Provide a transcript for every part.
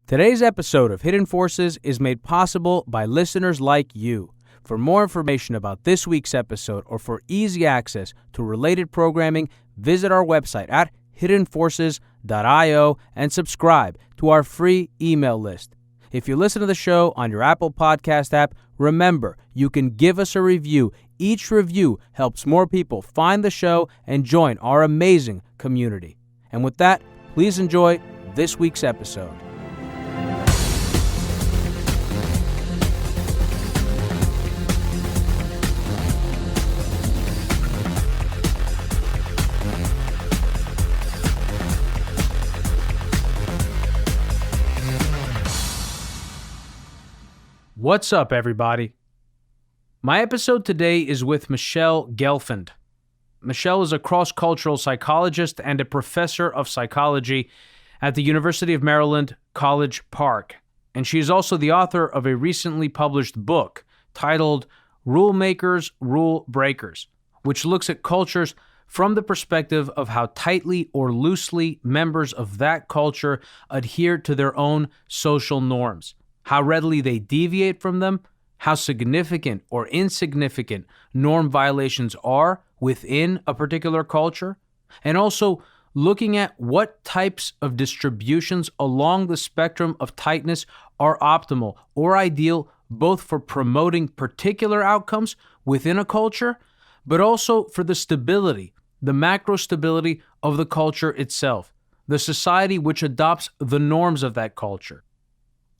Today's episode of Hidden Forces is made possible by listeners like you. For more information about this week's episode or for easy access to related programming, visit our website at hiddenforces.io and subscribe to our free email list. If you listen to the show on your Apple Podcast app, remember, you can give us a review. Each review helps more people find the show and join our amazing community. And with that, please enjoy this week's episode. What's up, everybody? My episode today is with Michelle Gelfand. Michelle is a cross-cultural psychologist and a professor of psychology at the University of Maryland, College Park. And she is also the author of a recently published book titled Rule Makers, Rule Breakers, which looks at cultures from the perspective of how tightly or loosely members of that culture adhere to their own social norms, how readily they deviate from them, how significant or insignificant norm violations are within a particular culture, and also looking at what types of distributions along the spectrum of tightness are optimal or ideal both for promoting particular outcomes within a culture, but also for the stability, the macro stability of the culture itself, the society which adopts the norms of that culture.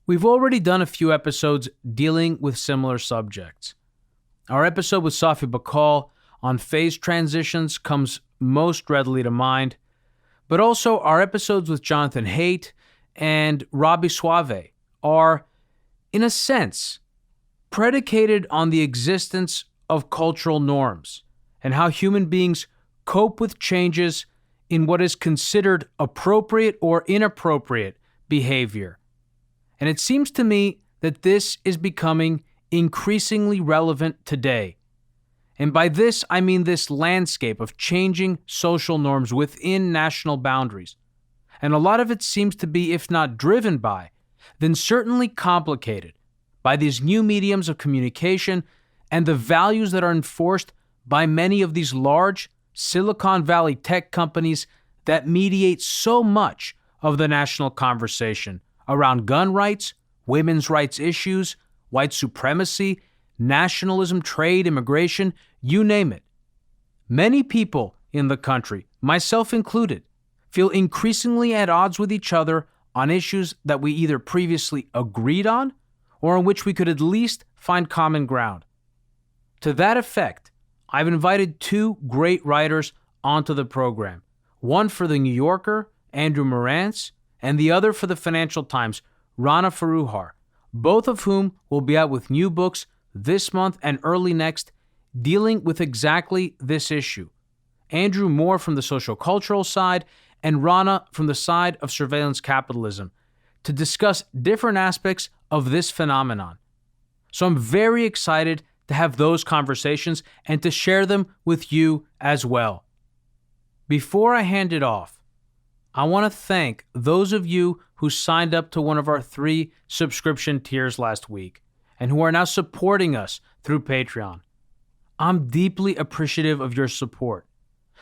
We've already done a few episodes dealing with similar subjects. Our episode with Safi Bacall on phase transitions comes most readily to mind, but also our episodes with Jonathan Haidt and Robbie Suave are, in a sense, predicated on the existence of cultural norms and how human beings cope with changes in what is considered appropriate or inappropriate behavior. And it seems to me that this is becoming increasingly relevant today. And by this, I mean this landscape of changing social norms within national boundaries. And a lot of it seems to be, if not driven by, then certainly complicated by these new mediums of communication and the values that are enforced by many of these large Silicon Valley tech companies that mediate so much of the national conversation around gun rights, women's rights issues, white supremacy, nationalism, trade, immigration, you name it. Many people in the country, myself included, feel increasingly at odds with each other on issues that we either previously agreed on or on which we could at least find common ground. To that effect, I've invited two great writers onto the program, one for The New Yorker, Andrew Marantz, and the other for the Financial Times, Rana Foroohar, both of whom will be out with new books this month and early next, dealing with exactly this issue. Andrew more from the social-cultural side, and Rana from the side of surveillance capitalism, to discuss different aspects of this phenomenon. So I'm very excited to have those conversations and to share them with you as well. Before I hand it off, I want to thank those of you who signed up to one of our 3 subscription tiers last week and who are now supporting us through Patreon. I'm deeply appreciative of your support.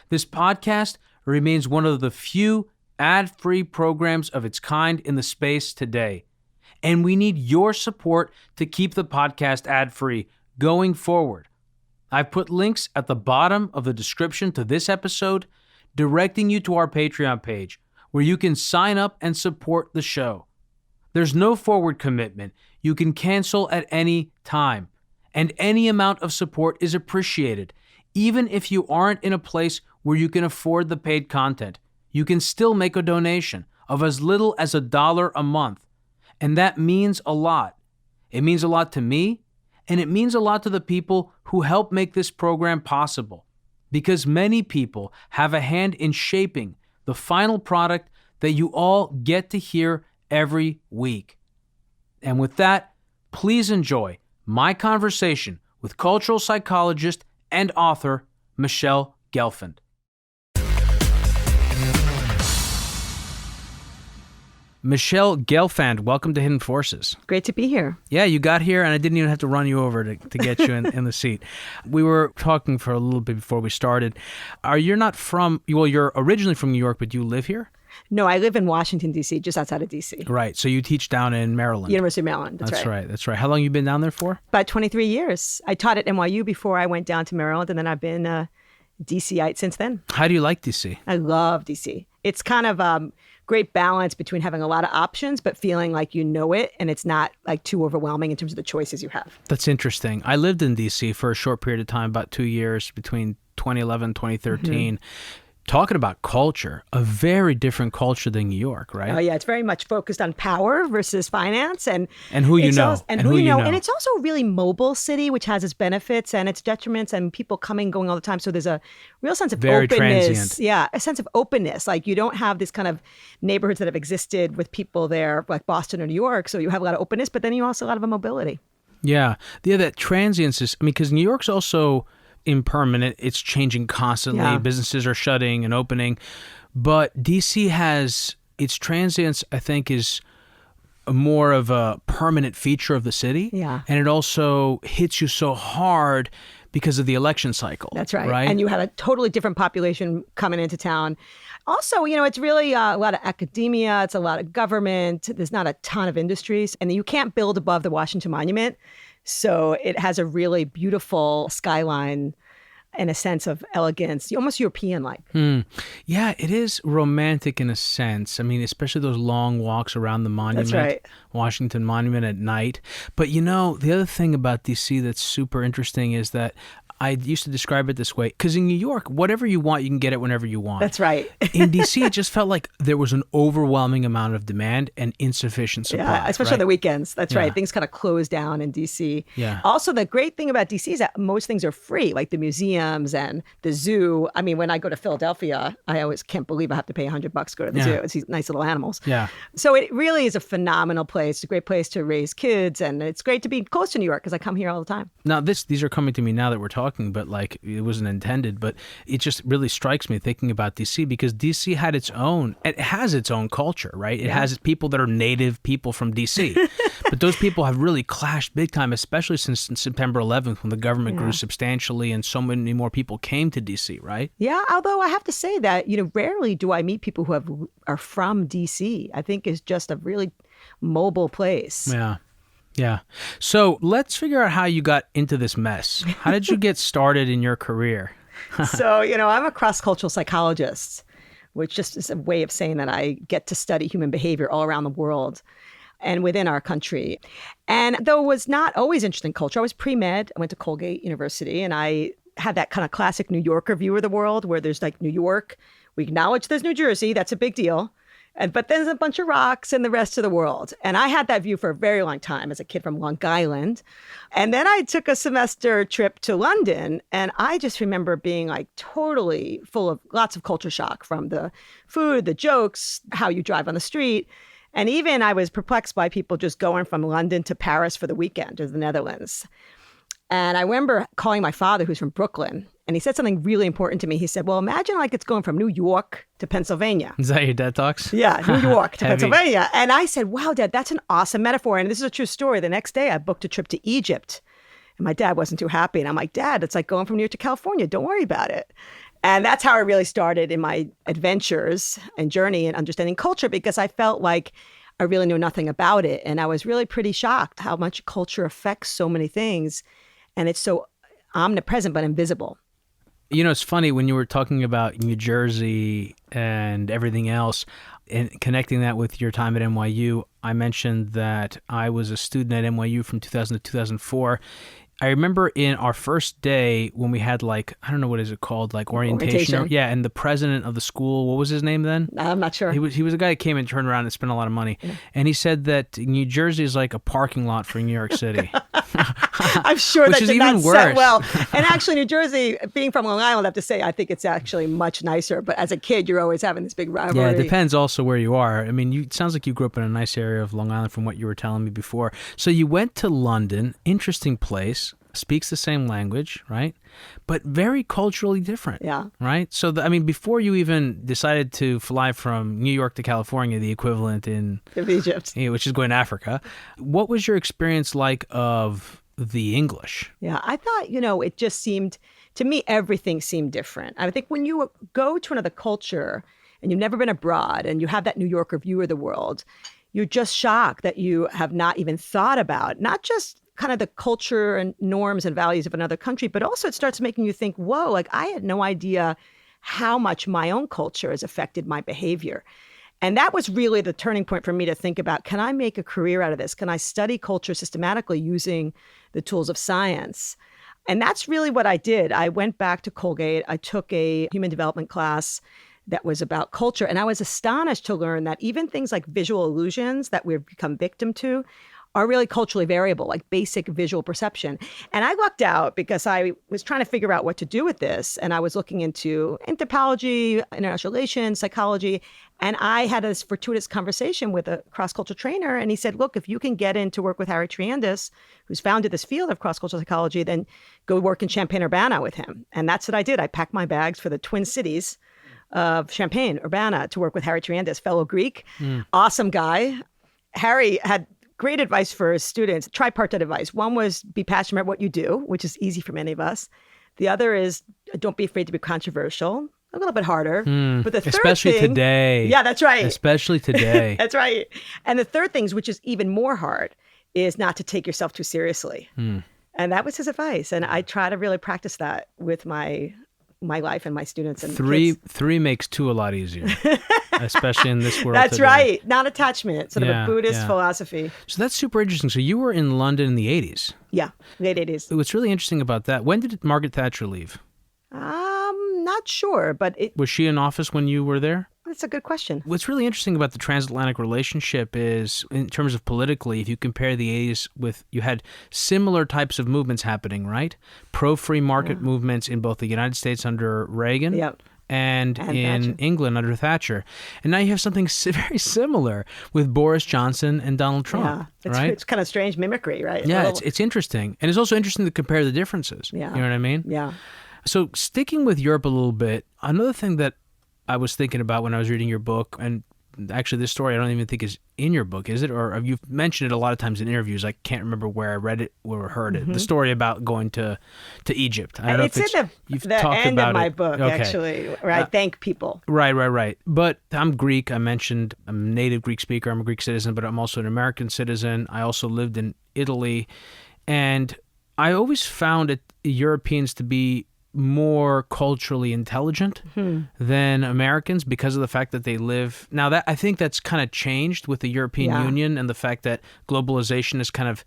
This podcast remains one of the few ad-free programs of its kind in the space today, and we need your support to keep the podcast ad-free going forward. I've put links at the bottom of the description to this episode, directing you to our Patreon page, where you can sign up and support the show. There's no forward commitment. You can cancel at any time, and any amount of support is appreciated. Even if you aren't in a place where you can afford the paid content, you can still make a donation of as little as $1 a month, and that means a lot. It means a lot to me, and it means a lot to the people who help make this program possible, because many people have a hand in shaping the final product that you all get to hear every week. And with that, please enjoy my conversation with cultural psychologist and author Michelle Gelfand. Michelle Gelfand, welcome to Hidden Forces. Great to be here. Yeah, you got here, and I didn't even have to run you over to get you in the seat. We were talking for a little bit before we started. You're not from, well, you're originally from New York, but you live here? No, I live in Washington, D.C., just outside of D.C. Right. So you teach down in Maryland. University of Maryland. That's right. That's right. How long have you been down there for? About 23 years. I taught at NYU before I went down to Maryland, and then I've been a DCite since then. How do you like D.C.? I love D.C. It's kind of great balance between having a lot of options, but feeling like you know it, and it's not like too overwhelming in terms of the choices you have. That's interesting. I lived in D.C. for a short period of time, about 2 years, between 2011 and 2013. Talking about culture, a very different culture than New York, right? Oh, yeah. It's very much focused on power versus finance and who you know. And who you know. And it's also a really mobile city, which has its benefits and its detriments, and people coming and going all the time. So there's a real sense of very openness. Transient. Yeah, a sense of openness. Like you don't have this kind of neighborhoods that have existed with people there like Boston or New York. So you have a lot of openness, but then you also have a lot of mobility. Yeah. That transience is, because New York's also impermanent. It's changing constantly. Yeah. Businesses are shutting and opening. But DC has its transience, I think, is more of a permanent feature of the city. Yeah. And it also hits you so hard because of the election cycle. That's right. And you have a totally different population coming into town. Also, it's really a lot of academia. It's a lot of government. There's not a ton of industries. And you can't build above the Washington Monument. So it has a really beautiful skyline and a sense of elegance, almost European-like. Yeah, it is romantic in a sense. I mean, especially those long walks around the monument, that's right. Washington Monument at night. But the other thing about DC that's super interesting is that I used to describe it this way, because in New York, whatever you want, you can get it whenever you want. That's right. In D.C., it just felt like there was an overwhelming amount of demand and insufficient supply. Yeah, especially right? on the weekends. That's right. Things kind of close down in D.C. Yeah. Also, the great thing about D.C. is that most things are free, like the museums and the zoo. I mean, when I go to Philadelphia, I always can't believe I have to pay $100 to go to the zoo. It's these nice little animals. Yeah. So it really is a phenomenal place. It's a great place to raise kids, and it's great to be close to New York because I come here all the time. Now, these are coming to me now that we're talking, but it wasn't intended, but it just really strikes me thinking about DC, because DC has its own culture, right? It has people that are native people from DC, but those people have really clashed big time, especially since September 11th, when the government grew substantially and so many more people came to DC, right? Yeah, although I have to say that, rarely do I meet people who are from DC. I think it's just a really mobile place. Yeah. Yeah. So let's figure out how you got into this mess. How did you get started in your career? So, I'm a cross-cultural psychologist, which just is a way of saying that I get to study human behavior all around the world and within our country. And though it was not always interested in culture, I was pre-med. I went to Colgate University, and I had that kind of classic New Yorker view of the world where there's like New York. We acknowledge there's New Jersey. That's a big deal. But then there's a bunch of rocks and the rest of the world. And I had that view for a very long time as a kid from Long Island. And then I took a semester trip to London. And I just remember being like totally full of lots of culture shock, from the food, the jokes, how you drive on the street. And even I was perplexed by people just going from London to Paris for the weekend, or the Netherlands. And I remember calling my father, who's from Brooklyn, and he said something really important to me. He said, well, imagine like it's going from New York to Pennsylvania. Is that your dad talks? Yeah, New York to Pennsylvania. And I said, wow, Dad, that's an awesome metaphor. And this is a true story. The next day I booked a trip to Egypt. And my dad wasn't too happy. And I'm like, Dad, it's like going from New York to California. Don't worry about it. And that's how I really started in my adventures and journey in understanding culture, because I felt like I really knew nothing about it. And I was really pretty shocked how much culture affects so many things. And it's so omnipresent but invisible. It's funny when you were talking about New Jersey and everything else and connecting that with your time at NYU. I mentioned that I was a student at NYU from 2000 to 2004. I remember in our first day when we had I don't know, what is it called? Orientation. Yeah. And the president of the school, what was his name then? I'm not sure. He was a guy that came and turned around and spent a lot of money. Yeah. And he said that New Jersey is like a parking lot for New York City. I'm sure Which that is did even not worse. set well. And actually, New Jersey, being from Long Island, I have to say, I think it's actually much nicer. But as a kid, you're always having this big rivalry. Yeah, it depends also where you are. I mean, it sounds like you grew up in a nice area of Long Island from what you were telling me before. So you went to London, interesting place. speaks the same language, right? But very culturally different. Yeah. Right? So, before you even decided to fly from New York to California, the equivalent in Egypt, which is going to Africa, what was your experience like of the English? Yeah, I thought, it just seemed, to me, everything seemed different. I think when you go to another culture and you've never been abroad and you have that New Yorker view of the world, you're just shocked that you have not even thought about not just kind of the culture and norms and values of another country, but also it starts making you think, whoa, like I had no idea how much my own culture has affected my behavior. And that was really the turning point for me to think about, can I make a career out of this? Can I study culture systematically using the tools of science? And that's really what I did. I went back to Colgate. I took a human development class that was about culture. And I was astonished to learn that even things like visual illusions that we've become victim to are really culturally variable, like basic visual perception. And I lucked out because I was trying to figure out what to do with this. And I was looking into anthropology, international relations, psychology. And I had this fortuitous conversation with a cross-cultural trainer. And he said, look, if you can get in to work with Harry Triandis, who's founded this field of cross-cultural psychology, then go work in Champaign-Urbana with him. And that's what I did. I packed my bags for the Twin Cities of Champaign-Urbana to work with Harry Triandis, fellow Greek, awesome guy. Harry had great advice for his students, tripartite advice. One was be passionate about what you do, which is easy for many of us. The other is don't be afraid to be controversial, a little bit harder. But the third especially thing, today. Yeah, that's right. Especially today. That's right. And the third thing, which is even more hard, is not to take yourself too seriously. And that was his advice. And I try to really practice that with my life and my students and kids. Three makes two a lot easier, especially in this world. That's today. right. Non-attachment, sort of a Buddhist philosophy. So that's super interesting. So you were in London in the 80s. Yeah, late 80s. What's really interesting about that, when did Margaret Thatcher leave? Not sure, but Was she in office when you were there? That's a good question. What's really interesting about the transatlantic relationship is, in terms of politically, if you compare the 80s with, you had similar types of movements happening, right? Pro-free market movements in both the United States under Reagan and in Thatcher. England under Thatcher. And now you have something very similar with Boris Johnson and Donald Trump, right? It's kind of strange mimicry, right? Yeah, it's interesting. And it's also interesting to compare the differences. Yeah. You know what I mean? Yeah. So sticking with Europe a little bit, another thing that I was thinking about when I was reading your book, and actually this story I don't even think is in your book, is it? Or you've mentioned it a lot of times in interviews. I can't remember where I read it or heard it. The story about going to Egypt. I don't know if in the end of my book, actually, where I thank people. Right. But I'm Greek. I mentioned I'm a native Greek speaker. I'm a Greek citizen, but I'm also an American citizen. I also lived in Italy. And I always found Europeans to be more culturally intelligent than Americans because of the fact that they live now. That I think that's kind of changed with the European Union and the fact that globalization is kind of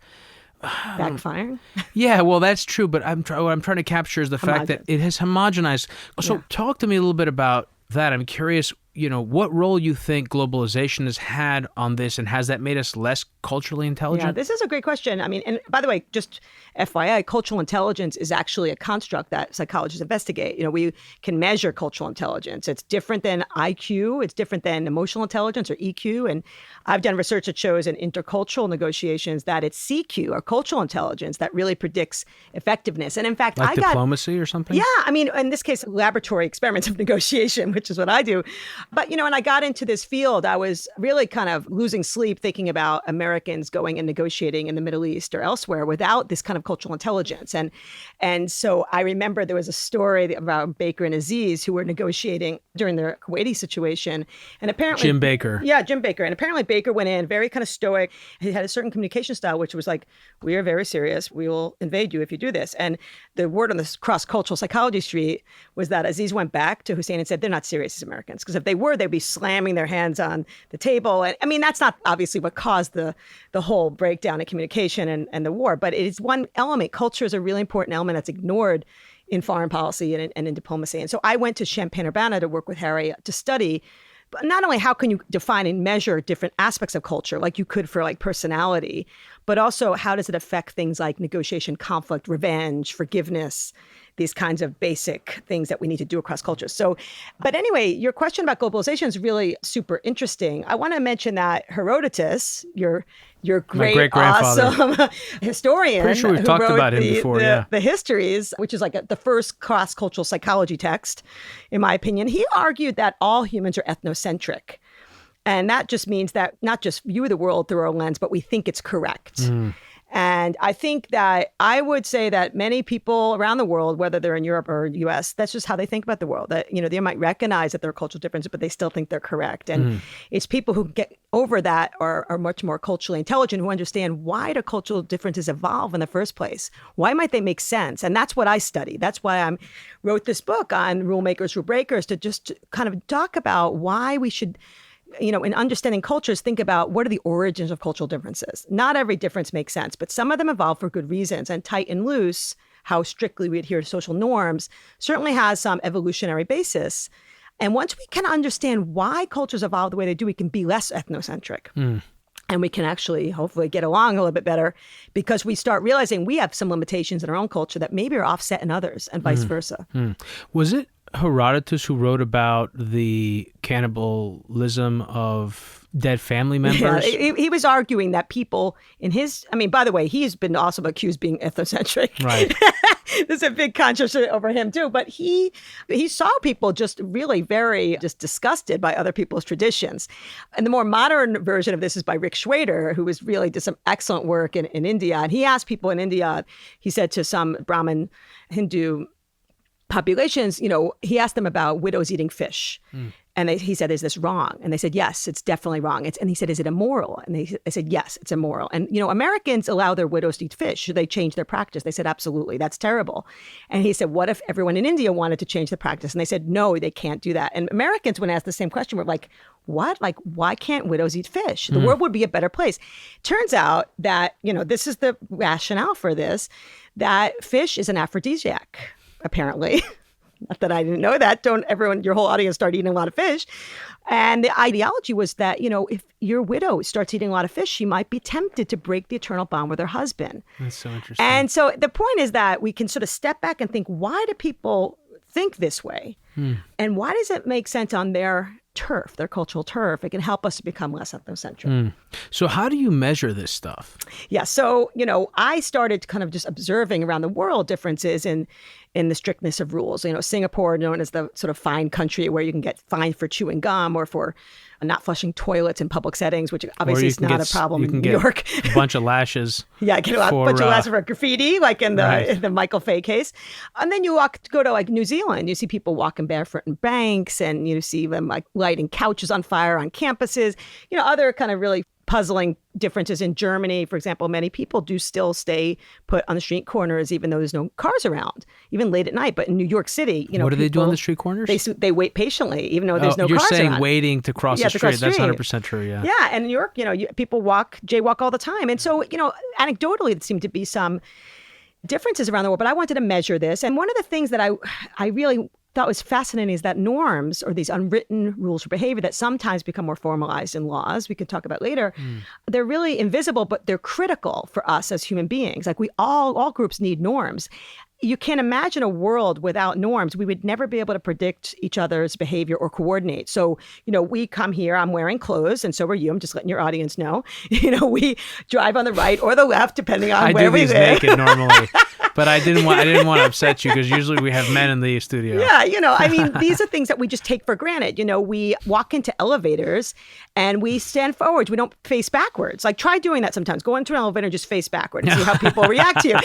backfiring. Yeah, well, that's true. But what I'm trying to capture is the fact that it has homogenized. So talk to me a little bit about that. I'm curious, what role you think globalization has had on this, and has that made us less culturally intelligent? Yeah, this is a great question. I mean, and by the way, just FYI, cultural intelligence is actually a construct that psychologists investigate. We can measure cultural intelligence. It's different than IQ. It's different than emotional intelligence or EQ. And I've done research that shows in intercultural negotiations that it's CQ, or cultural intelligence, that really predicts effectiveness. And in fact, like diplomacy or something? Yeah, I mean, in this case, laboratory experiments of negotiation, which is what I do. But, when I got into this field, I was really kind of losing sleep thinking about Americans going and negotiating in the Middle East or elsewhere without this kind of cultural intelligence. And so I remember there was a story about Baker and Aziz, who were negotiating during the Kuwaiti situation. And apparently Jim Baker. Yeah, Jim Baker. And apparently Baker went in very kind of stoic. He had a certain communication style, which was like, we are very serious. We will invade you if you do this. And the word on the cross-cultural psychology street was that Aziz went back to Hussein and said, they're not serious as Americans. Because if they were, they'd be slamming their hands on the table. And I mean, that's not obviously what caused the whole breakdown in communication and the war, but it is one element. Culture is a really important element that's ignored in foreign policy and in diplomacy. And so I went to Champaign-Urbana to work with Harry to study, but not only how can you define and measure different aspects of culture, like you could for like personality, but also how does it affect things like negotiation, conflict, revenge, forgiveness, these kinds of basic things that we need to do across cultures. So, but anyway, your question about globalization is really super interesting. I want to mention that Herodotus, your great, awesome historian, pretty sure we've talked about him before. The Histories, which is like the first cross-cultural psychology text, in my opinion, he argued that all humans are ethnocentric. And that just means that not just view the world through our lens, but we think it's correct. And I think that I would say that many people around the world, whether they're in Europe or US, that's just how they think about the world. That, they might recognize that there are cultural differences, but they still think they're correct. And it's people who get over that are much more culturally intelligent, who understand why do cultural differences evolve in the first place? Why might they make sense? And that's what I study. That's why I wrote this book on rule makers, rule breakers, to just kind of talk about why we should, in understanding cultures, think about what are the origins of cultural differences. Not every difference makes sense, but some of them evolve for good reasons. And tight and loose, how strictly we adhere to social norms, certainly has some evolutionary basis. And once we can understand why cultures evolve the way they do, we can be less ethnocentric. And we can actually, hopefully, get along a little bit better because we start realizing we have some limitations in our own culture that maybe are offset in others and vice versa. Was it Herodotus who wrote about the cannibalism of dead family members? Yeah, he was arguing that people in his, by the way, he's been also accused of being ethnocentric. Right. There's a big controversy over him too, but he saw people just really very just disgusted by other people's traditions. And the more modern version of this is by Rick Schwader, who was really did some excellent work in India. And he asked people in India, he said to some Brahmin Hindu populations, he asked them about widows eating fish. And he said, is this wrong? And they said, yes, it's definitely wrong. And he said, is it immoral? And they said, yes, it's immoral. And, Americans allow their widows to eat fish. Should they change their practice? They said, absolutely. That's terrible. And he said, what if everyone in India wanted to change the practice? And they said, no, they can't do that. And Americans, when asked the same question, were like, what? Like, why can't widows eat fish? The world would be a better place. Turns out that, this is the rationale for this, that fish is an aphrodisiac, apparently. Not that I didn't know that. Don't everyone, your whole audience start eating a lot of fish. And the ideology was that, if your widow starts eating a lot of fish, she might be tempted to break the eternal bond with her husband. That's so interesting. And so the point is that we can sort of step back and think, why do people think this way? And why does it make sense on their turf, their cultural turf? It can help us to become less ethnocentric. So how do you measure this stuff? Yeah. So, I started kind of just observing around the world differences in the strictness of rules. Singapore, known as the sort of fine country where you can get fined for chewing gum or for not flushing toilets in public settings, which obviously is not a problem in New York. A bunch of lashes. Yeah, get a bunch of lashes for graffiti, like in the Michael Fay case. And then you go to like New Zealand, you see people walking barefoot in banks, and you see them like lighting couches on fire on campuses. Other kind of really puzzling differences in Germany. For example, many people do still stay put on the street corners, even though there's no cars around, even late at night. But in New York City, what do they do on the street corners? They wait patiently, even though there's no cars around. You're saying waiting to cross the street. That's 100% true, yeah. Yeah, and in New York, people jaywalk all the time. And so, anecdotally, there seem to be some differences around the world. But I wanted to measure this. And one of the things that I really thought was fascinating is that norms, or these unwritten rules for behavior that sometimes become more formalized in laws, we could talk about later, they're really invisible, but they're critical for us as human beings. Like all groups need norms. You can't imagine a world without norms. We would never be able to predict each other's behavior or coordinate. So, we come here, I'm wearing clothes, and so are you. I'm just letting your audience know. We drive on the right or the left, depending on where we live. I do these naked normally. But I didn't want to upset you because usually we have men in the studio. Yeah, these are things that we just take for granted. We walk into elevators and we stand forwards. We don't face backwards. Like, try doing that sometimes. Go into an elevator and just face backward and see how people react to you.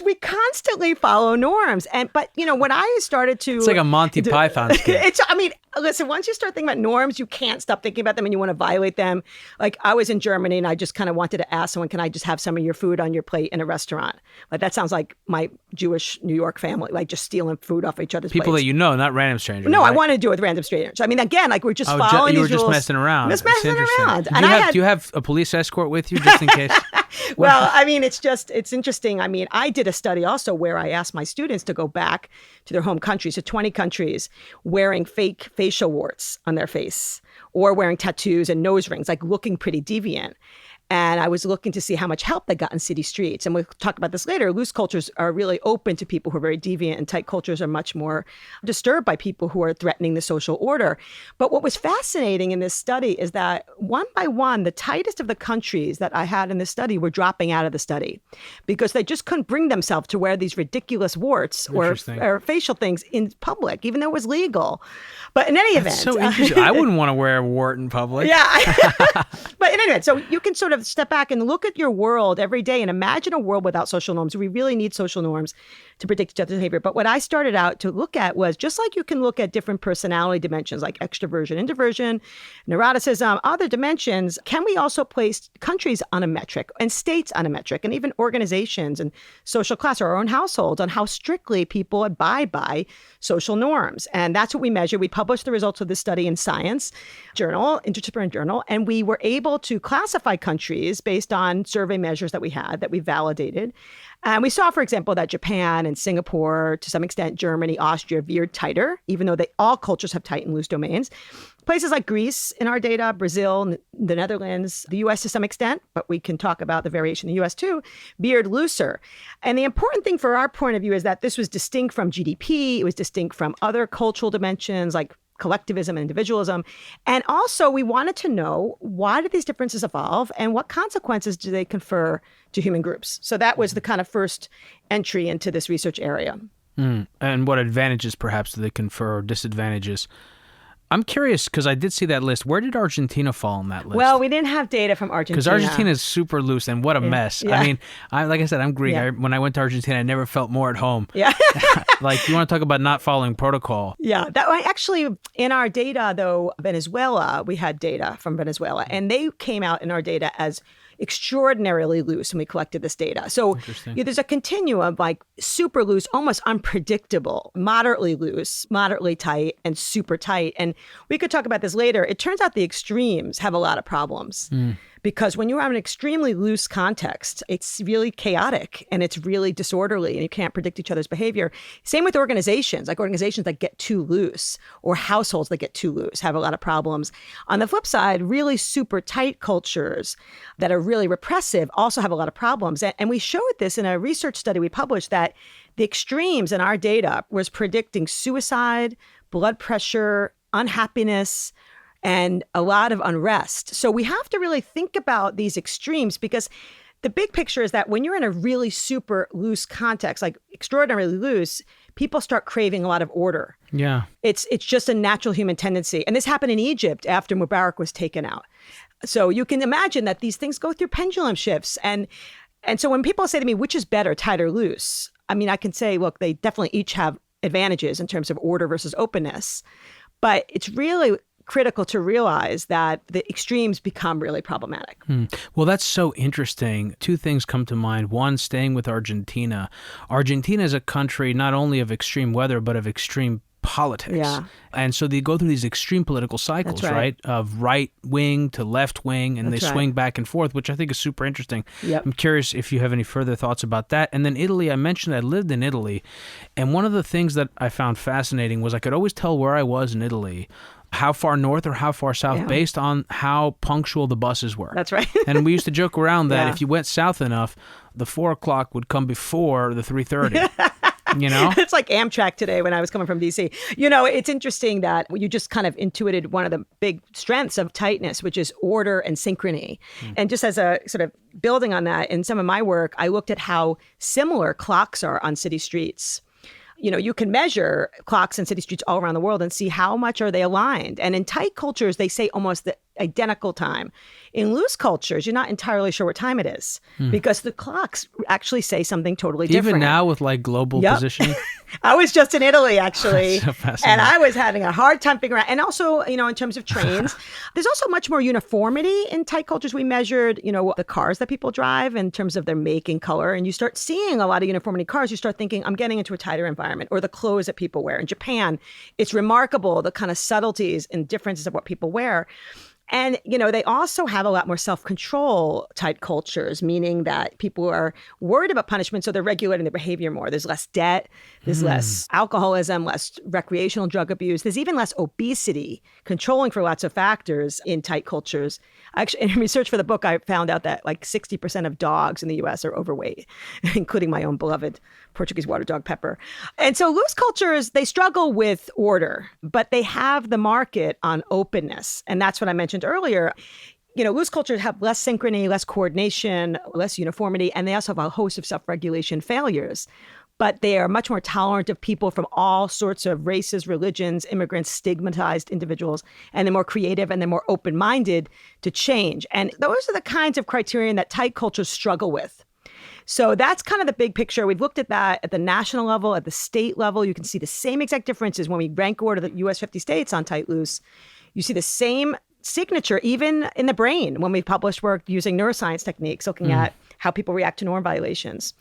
We constantly follow norms. But when I started to... It's like a Monty Python skit. Listen, once you start thinking about norms, you can't stop thinking about them and you want to violate them. Like, I was in Germany and I just kind of wanted to ask someone, can I just have some of your food on your plate in a restaurant? Like, that sounds like my Jewish New York family, like just stealing food off each other's people plates. That not random strangers. No, right? I wanted to do it with random strangers. Again, like we're just following these rules. You were just messing around. Just messing around. Do you have a police escort with you just in case? Well, it's interesting. I did a study also where I asked my students to go back to their home countries, to 20 countries, wearing fake facial warts on their face or wearing tattoos and nose rings, like looking pretty deviant. And I was looking to see how much help they got in city streets. And we'll talk about this later. Loose cultures are really open to people who are very deviant, and tight cultures are much more disturbed by people who are threatening the social order. But what was fascinating in this study is that one by one, the tightest of the countries that I had in this study were dropping out of the study because they just couldn't bring themselves to wear these ridiculous warts or facial things in public, even though it was legal. But in any event. So interesting. I wouldn't want to wear a wart in public. Yeah. But in any event, so you can sort of step back and look at your world every day and imagine a world without social norms. We really need social norms to predict each other's behavior. But what I started out to look at was just like you can look at different personality dimensions like extroversion, introversion, neuroticism, other dimensions, can we also place countries on a metric and states on a metric and even organizations and social class or our own households on how strictly people abide by social norms? And that's what we measure. We published the results of this study in Science Journal, Interdisciplinary Journal, and we were able to classify countries based on survey measures that we had that we validated. And we saw, for example, that Japan and Singapore, to some extent, Germany, Austria veered tighter, even though all cultures have tight and loose domains. Places like Greece in our data, Brazil, the Netherlands, the U.S. to some extent, but we can talk about the variation in the U.S. too, veered looser. And the important thing for our point of view is that this was distinct from GDP. It was distinct from other cultural dimensions like collectivism and individualism. And also, we wanted to know, why did these differences evolve and what consequences do they confer to human groups? So that was the kind of first entry into this research area. And what advantages, perhaps, do they confer or disadvantages? I'm curious because I did see that list. Where did Argentina fall on that list? Well, we didn't have data from Argentina. Because Argentina is super loose, and what a mess. Yeah. I mean, like I said, I'm Greek. Yeah. When I went to Argentina, I never felt more at home. Yeah. Like, you want to talk about not following protocol. Yeah. Actually, in our data, though, Venezuela, we had data from Venezuela, and they came out in our data as extraordinarily loose when we collected this data. So there's a continuum like super loose, almost unpredictable, moderately loose, moderately tight, and super tight. And we could talk about this later. It turns out the extremes have a lot of problems. Because when you have an extremely loose context, it's really chaotic and it's really disorderly and you can't predict each other's behavior. Same with organizations, like organizations that get too loose or households that get too loose have a lot of problems. On the flip side, really super tight cultures that are really repressive also have a lot of problems. And we showed this in a research study we published that the extremes in our data was predicting suicide, blood pressure, unhappiness, and a lot of unrest. So we have to really think about these extremes because the big picture is that when you're in a really super loose context, like extraordinarily loose, people start craving a lot of order. Yeah. It's just a natural human tendency. And this happened in Egypt after Mubarak was taken out. So you can imagine that these things go through pendulum shifts. And so when people say to me, which is better, tight or loose? I mean, I can say, look, they definitely each have advantages in terms of order versus openness. But it's really critical to realize that the extremes become really problematic. Well, that's so interesting. Two things come to mind. One, staying with Argentina. Argentina is a country not only of extreme weather, but of extreme politics. Yeah. And so they go through these extreme political cycles, That's right. Of right wing to left wing, and That's they right. swing back and forth, which I think is super interesting. Yep. I'm curious if you have any further thoughts about that. And then Italy, I mentioned I lived in Italy, and one of the things that I found fascinating was I could always tell where I was in Italy, how far north or how far south, based on how punctual the buses were. That's right. And we used to joke around that Yeah. if you went south enough, the 4 o'clock would come before the 3:30. You know? It's like Amtrak today when I was coming from DC. You know, it's interesting that you just kind of intuited one of the big strengths of tightness, which is order and synchrony. And just as a sort of building on that, in some of my work, I looked at how similar clocks are on city streets. You know, you can measure clocks in city streets all around the world and see how much are they aligned. And in tight cultures, they say almost the identical time. In loose cultures, you're not entirely sure what time it is because the clocks actually say something totally different. Even now with like global positioning? I was just in Italy, actually, So fascinating. and I was having a hard time figuring out. And also, you know, in terms of trains, there's also much more uniformity in tight cultures. We measured, you know, the cars that people drive in terms of their make and color. And you start seeing a lot of uniformity in cars. You start thinking, I'm getting into a tighter environment, or the clothes that people wear. In Japan, it's remarkable, the kind of subtleties and differences of what people wear. And, they also have a lot more self-control type cultures, meaning that people are worried about punishment, so they're regulating their behavior more. There's less debt, there's less alcoholism, less recreational drug abuse. There's even less obesity, controlling for lots of factors in tight cultures. Actually, in research for the book, I found out that like 60% of dogs in the U.S. are overweight, including my own beloved Portuguese water dog, Pepper. And so loose cultures, they struggle with order, but they have the market on openness. And that's what I mentioned earlier. Loose cultures have less synchrony, less coordination, less uniformity, and they also have a host of self-regulation failures. But they are much more tolerant of people from all sorts of races, religions, immigrants, stigmatized individuals, and they're more creative and they're more open-minded to change. And those are the kinds of criterion that tight cultures struggle with. So that's kind of the big picture. We've looked at that at the national level, at the state level. You can see the same exact differences when we rank order the U.S. 50 states on tight loose. You see the same signature even in the brain when we've published work using neuroscience techniques, looking at how people react to norm violations.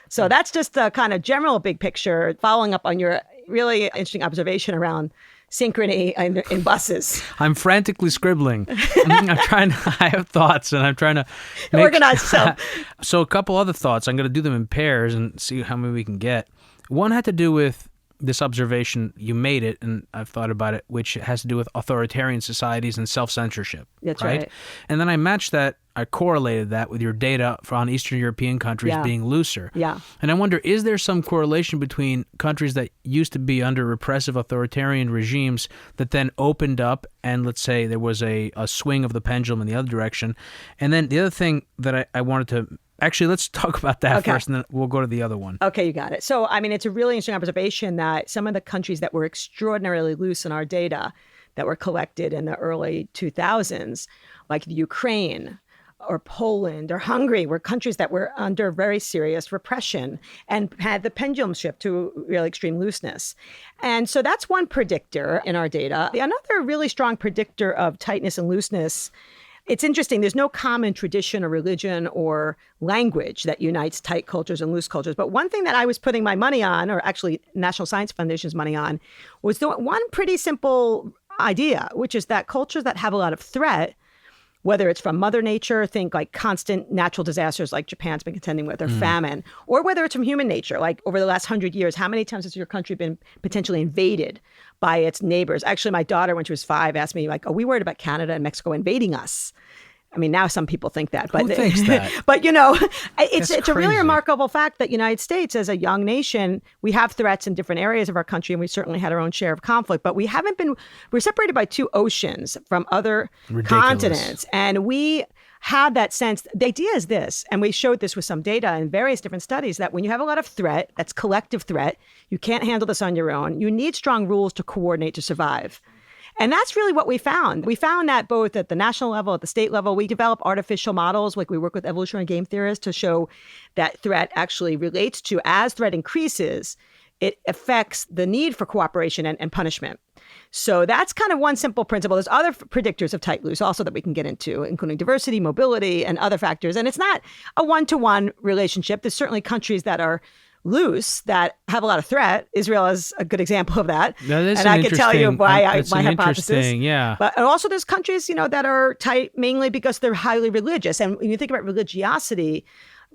So that's just the kind of general big picture, following up on your really interesting observation around synchrony in buses. I'm frantically scribbling. I have thoughts and I'm trying to organize yourself. So a couple other thoughts. I'm going to do them in pairs and see how many we can get. One had to do with this observation. You made it, and I've thought about it, which has to do with authoritarian societies and self-censorship. That's right. And then I matched that. I correlated that with your data on Eastern European countries being looser. Yeah. And I wonder, is there some correlation between countries that used to be under repressive authoritarian regimes that then opened up and let's say there was a swing of the pendulum in the other direction? And then the other thing that I wanted to... Actually, let's talk about that first, and then we'll go to the other one. Okay, you got it. So, it's a really interesting observation that some of the countries that were extraordinarily loose in our data that were collected in the early 2000s, like the Ukraine, or Poland or Hungary were countries that were under very serious repression and had the pendulum shift to really extreme looseness. And so that's one predictor in our data. Another really strong predictor of tightness and looseness, it's interesting, there's no common tradition or religion or language that unites tight cultures and loose cultures. But one thing that I was putting my money on, or actually National Science Foundation's money on, was the one pretty simple idea, which is that cultures that have a lot of threat, whether it's from Mother Nature, think like constant natural disasters like Japan's been contending with, or famine, or whether it's from human nature, like over the last 100 years, how many times has your country been potentially invaded by its neighbors? Actually, my daughter, when she was 5, asked me, like, are we worried about Canada and Mexico invading us? Now some people think that, but who thinks that? But it's a really remarkable fact that United States, as a young nation, we have threats in different areas of our country, and we certainly had our own share of conflict. But we're separated by 2 oceans from other continents, and we have that sense. The idea is this, and we showed this with some data in various different studies, that when you have a lot of threat, that's collective threat, you can't handle this on your own. You need strong rules to coordinate to survive. And that's really what we found. We found that both at the national level, at the state level. We develop artificial models, like we work with evolutionary game theorists to show that threat actually relates to, as threat increases, it affects the need for cooperation and punishment. So that's kind of one simple principle. There's other predictors of tight loose also that we can get into, including diversity, mobility, and other factors. And it's not a one-to-one relationship. There's certainly countries that are loose that have a lot of threat. Israel is a good example of that. And I can tell you why my hypothesis. Yeah. But also there's countries, that are tight mainly because they're highly religious. And when you think about religiosity,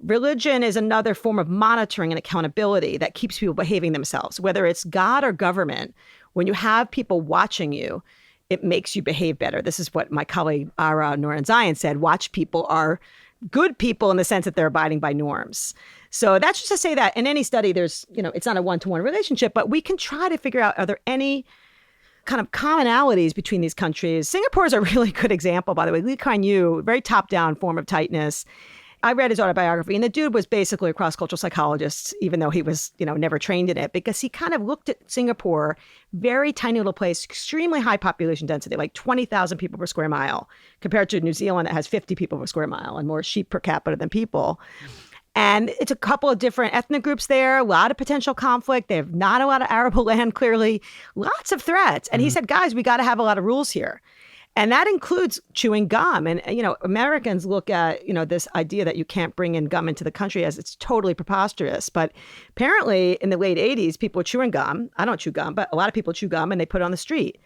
religion is another form of monitoring and accountability that keeps people behaving themselves, whether it's God or government. When you have people watching you, it makes you behave better. This is what my colleague Ara Noranzayan said. Watch people are good people in the sense that they're abiding by norms. So that's just to say that in any study, there's, it's not a one-to-one relationship, but we can try to figure out, are there any kind of commonalities between these countries? Singapore is a really good example, by the way. Lee Kuan Yew, very top-down form of tightness. I read his autobiography, and the dude was basically a cross-cultural psychologist, even though he was, never trained in it, because he kind of looked at Singapore, very tiny little place, extremely high population density, like 20,000 people per square mile, compared to New Zealand that has 50 people per square mile and more sheep per capita than people. And it's a couple of different ethnic groups there, a lot of potential conflict. They have not a lot of arable land, clearly, lots of threats. And he said, guys, we got to have a lot of rules here. And that includes chewing gum. And, Americans look at, this idea that you can't bring in gum into the country as it's totally preposterous. But apparently in the late 80s, people were chewing gum. I don't chew gum, but a lot of people chew gum and they put it on the street.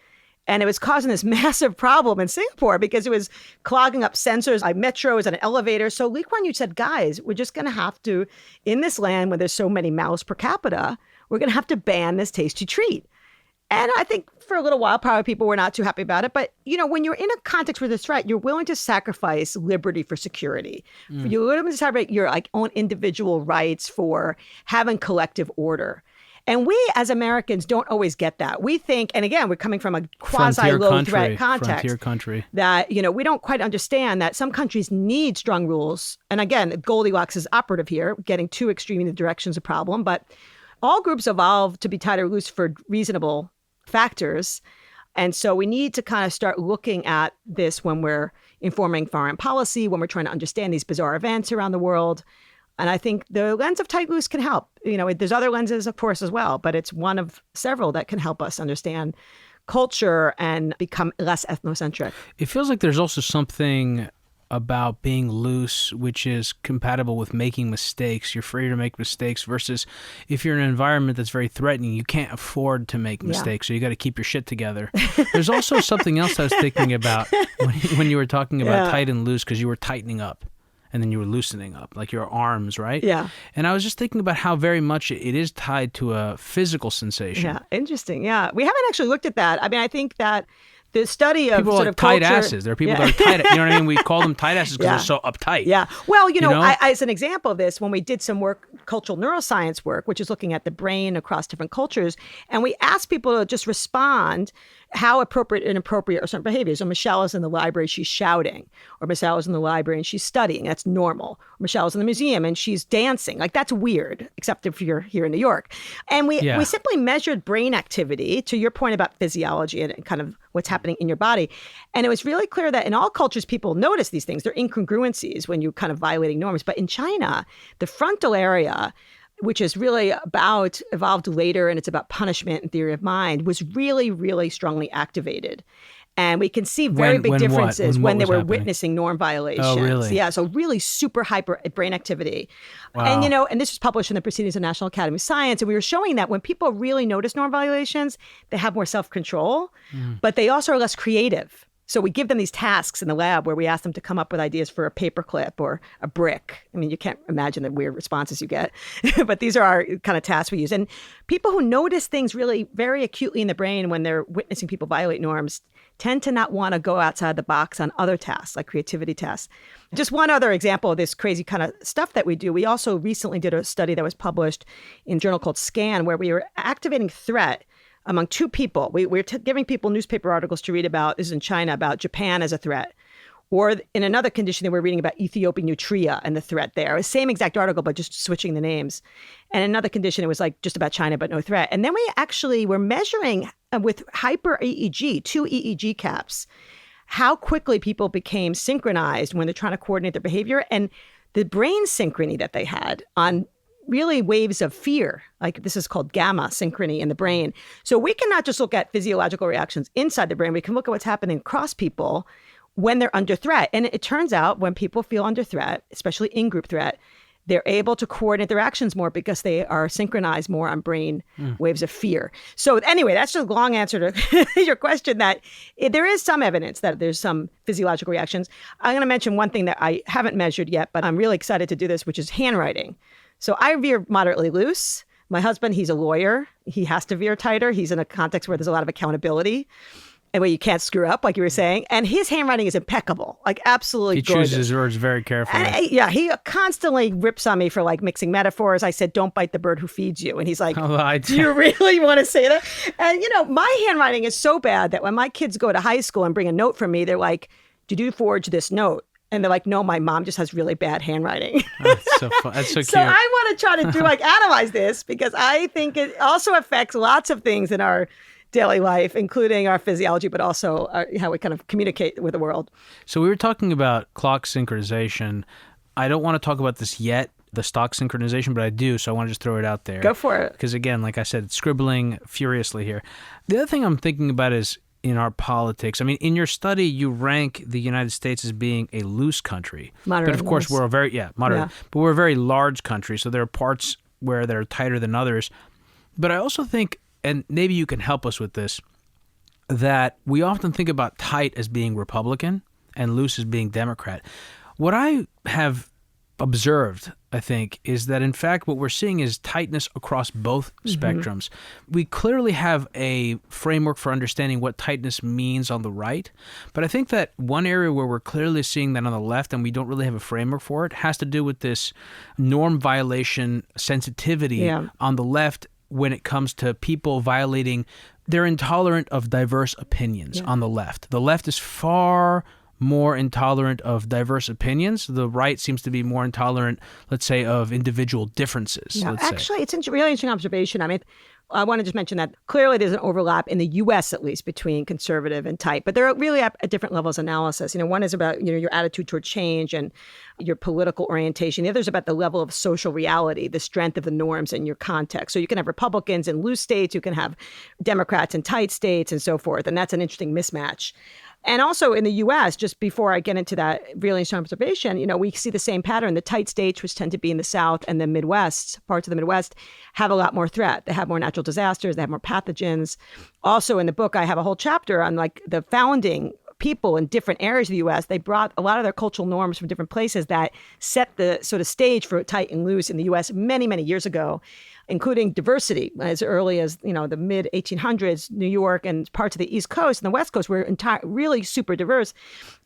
And it was causing this massive problem in Singapore because it was clogging up sensors like metros and elevators. So Lee Kuan Yew said, guys, we're just going to have to, in this land where there's so many mouths per capita, we're going to have to ban this tasty treat. And I think for a little while, probably people were not too happy about it. But, when you're in a context with a threat, you're willing to sacrifice liberty for security. You're willing to sacrifice your own individual rights for having collective order. And we, as Americans, don't always get that. We think, and again, we're coming from a quasi-low-threat context. Frontier country. That, we don't quite understand that some countries need strong rules. And again, Goldilocks is operative here. Getting too extreme in the direction is a problem. But all groups evolve to be tight or loose for reasonable factors. And so we need to kind of start looking at this when we're informing foreign policy, when we're trying to understand these bizarre events around the world. And I think the lens of tight loose can help. There's other lenses, of course, as well, but it's one of several that can help us understand culture and become less ethnocentric. It feels like there's also something about being loose, which is compatible with making mistakes. You're free to make mistakes versus if you're in an environment that's very threatening, you can't afford to make mistakes. So you got to keep your shit together. There's also something else I was thinking about when you were talking about tight and loose, because you were tightening up. And then you were loosening up, like your arms, right? Yeah. And I was just thinking about how very much it is tied to a physical sensation. Yeah, interesting. Yeah. We haven't actually looked at that. I mean, I think that the study of people sort like of tight culture, asses. There are people that are tight. You know what I mean? We call them tight asses because they're so uptight. Yeah. Well, I, as an example of this, when we did some work, cultural neuroscience work, which is looking at the brain across different cultures, and we asked people to just respond how appropriate and inappropriate are certain behaviors. So Michelle is in the library, she's shouting. Or Michelle is in the library and she's studying. That's normal. Or Michelle is in the museum and she's dancing. Like, that's weird, except if you're here in New York. And we simply measured brain activity, to your point about physiology and kind of what's happening in your body. And it was really clear that in all cultures, people notice these things. They're incongruencies when you're kind of violating norms. But in China, the frontal area, which is really evolved later, and it's about punishment and theory of mind, was really, really strongly activated. And we can see very big differences when they were witnessing norm violations. Oh, really? Yeah, so really super hyper brain activity. Wow. And, and this was published in the Proceedings of the National Academy of Science, and we were showing that when people really notice norm violations, they have more self-control, but they also are less creative. So we give them these tasks in the lab where we ask them to come up with ideas for a paperclip or a brick. I mean, you can't imagine the weird responses you get, but these are our kind of tasks we use. And people who notice things really very acutely in the brain when they're witnessing people violate norms tend to not want to go outside the box on other tasks, like creativity tasks. Just one other example of this crazy kind of stuff that we do. We also recently did a study that was published in a journal called Scan, where we were activating threat among two people. We were giving people newspaper articles to read about, this is in China, about Japan as a threat. Or in another condition, they were reading about Ethiopian nutria and the threat there. It was the same exact article, but just switching the names. And in another condition, it was like just about China, but no threat. And then we actually were measuring with hyper EEG, 2 EEG caps, how quickly people became synchronized when they're trying to coordinate their behavior, and the brain synchrony that they had on really waves of fear. Like, this is called gamma synchrony in the brain. So we can not just look at physiological reactions inside the brain, we can look at what's happening across people when they're under threat. And it turns out when people feel under threat, especially in-group threat, they're able to coordinate their actions more because they are synchronized more on brain waves of fear. So anyway, that's just a long answer to your question, that there is some evidence that there's some physiological reactions. I'm going to mention one thing that I haven't measured yet, but I'm really excited to do this, which is handwriting. So I veer moderately loose. My husband, he's a lawyer. He has to veer tighter. He's in a context where there's a lot of accountability and where you can't screw up, like you were saying. And his handwriting is impeccable, like absolutely gorgeous. He chooses his words very carefully. And, he constantly rips on me for like mixing metaphors. I said, don't bite the bird who feeds you. And he's like, do you really want to say that? And, my handwriting is so bad that when my kids go to high school and bring a note from me, they're like, did you forge this note? And they're like, no, my mom just has really bad handwriting. That's so fun. That's so cute. So I want to try to analyze this, because I think it also affects lots of things in our daily life, including our physiology, but also how we kind of communicate with the world. So we were talking about clock synchronization. I don't want to talk about this yet, the stock synchronization, but I do, so I want to just throw it out there. Go for it. Because again, like I said, scribbling furiously here. The other thing I'm thinking about is in our politics. I mean, in your study, you rank the United States as being a loose country. Moderate. But of course, we're a very, moderate. Yeah. But we're a very large country, so there are parts where that are tighter than others. But I also think, and maybe you can help us with this, that we often think about tight as being Republican and loose as being Democrat. What I have observed, I think, is that in fact what we're seeing is tightness across both spectrums. We clearly have a framework for understanding what tightness means on the right, but I think that one area where we're clearly seeing that on the left and we don't really have a framework for it has to do with this norm violation sensitivity on the left when it comes to people violating. They're intolerant of diverse opinions on the left. The left is far more intolerant of diverse opinions. The right seems to be more intolerant, let's say, of individual differences. Yeah, actually, it's a really interesting observation. I mean, I want to just mention that clearly there's an overlap in the U.S., at least, between conservative and tight, but they're really at different levels of analysis. One is about, your attitude toward change and your political orientation. The other is about the level of social reality, the strength of the norms in your context. So you can have Republicans in loose states, you can have Democrats in tight states and so forth. And that's an interesting mismatch. And also in the U.S., just before I get into that really interesting observation, we see the same pattern. The tight states, which tend to be in the South and the Midwest, parts of the Midwest, have a lot more threat. They have more natural disasters. They have more pathogens. Also in the book, I have a whole chapter on the founding people in different areas of the U.S. They brought a lot of their cultural norms from different places that set the sort of stage for tight and loose in the U.S. many, many years ago, including diversity as early as, the mid 1800s. New York and parts of the East Coast and the West Coast were really super diverse.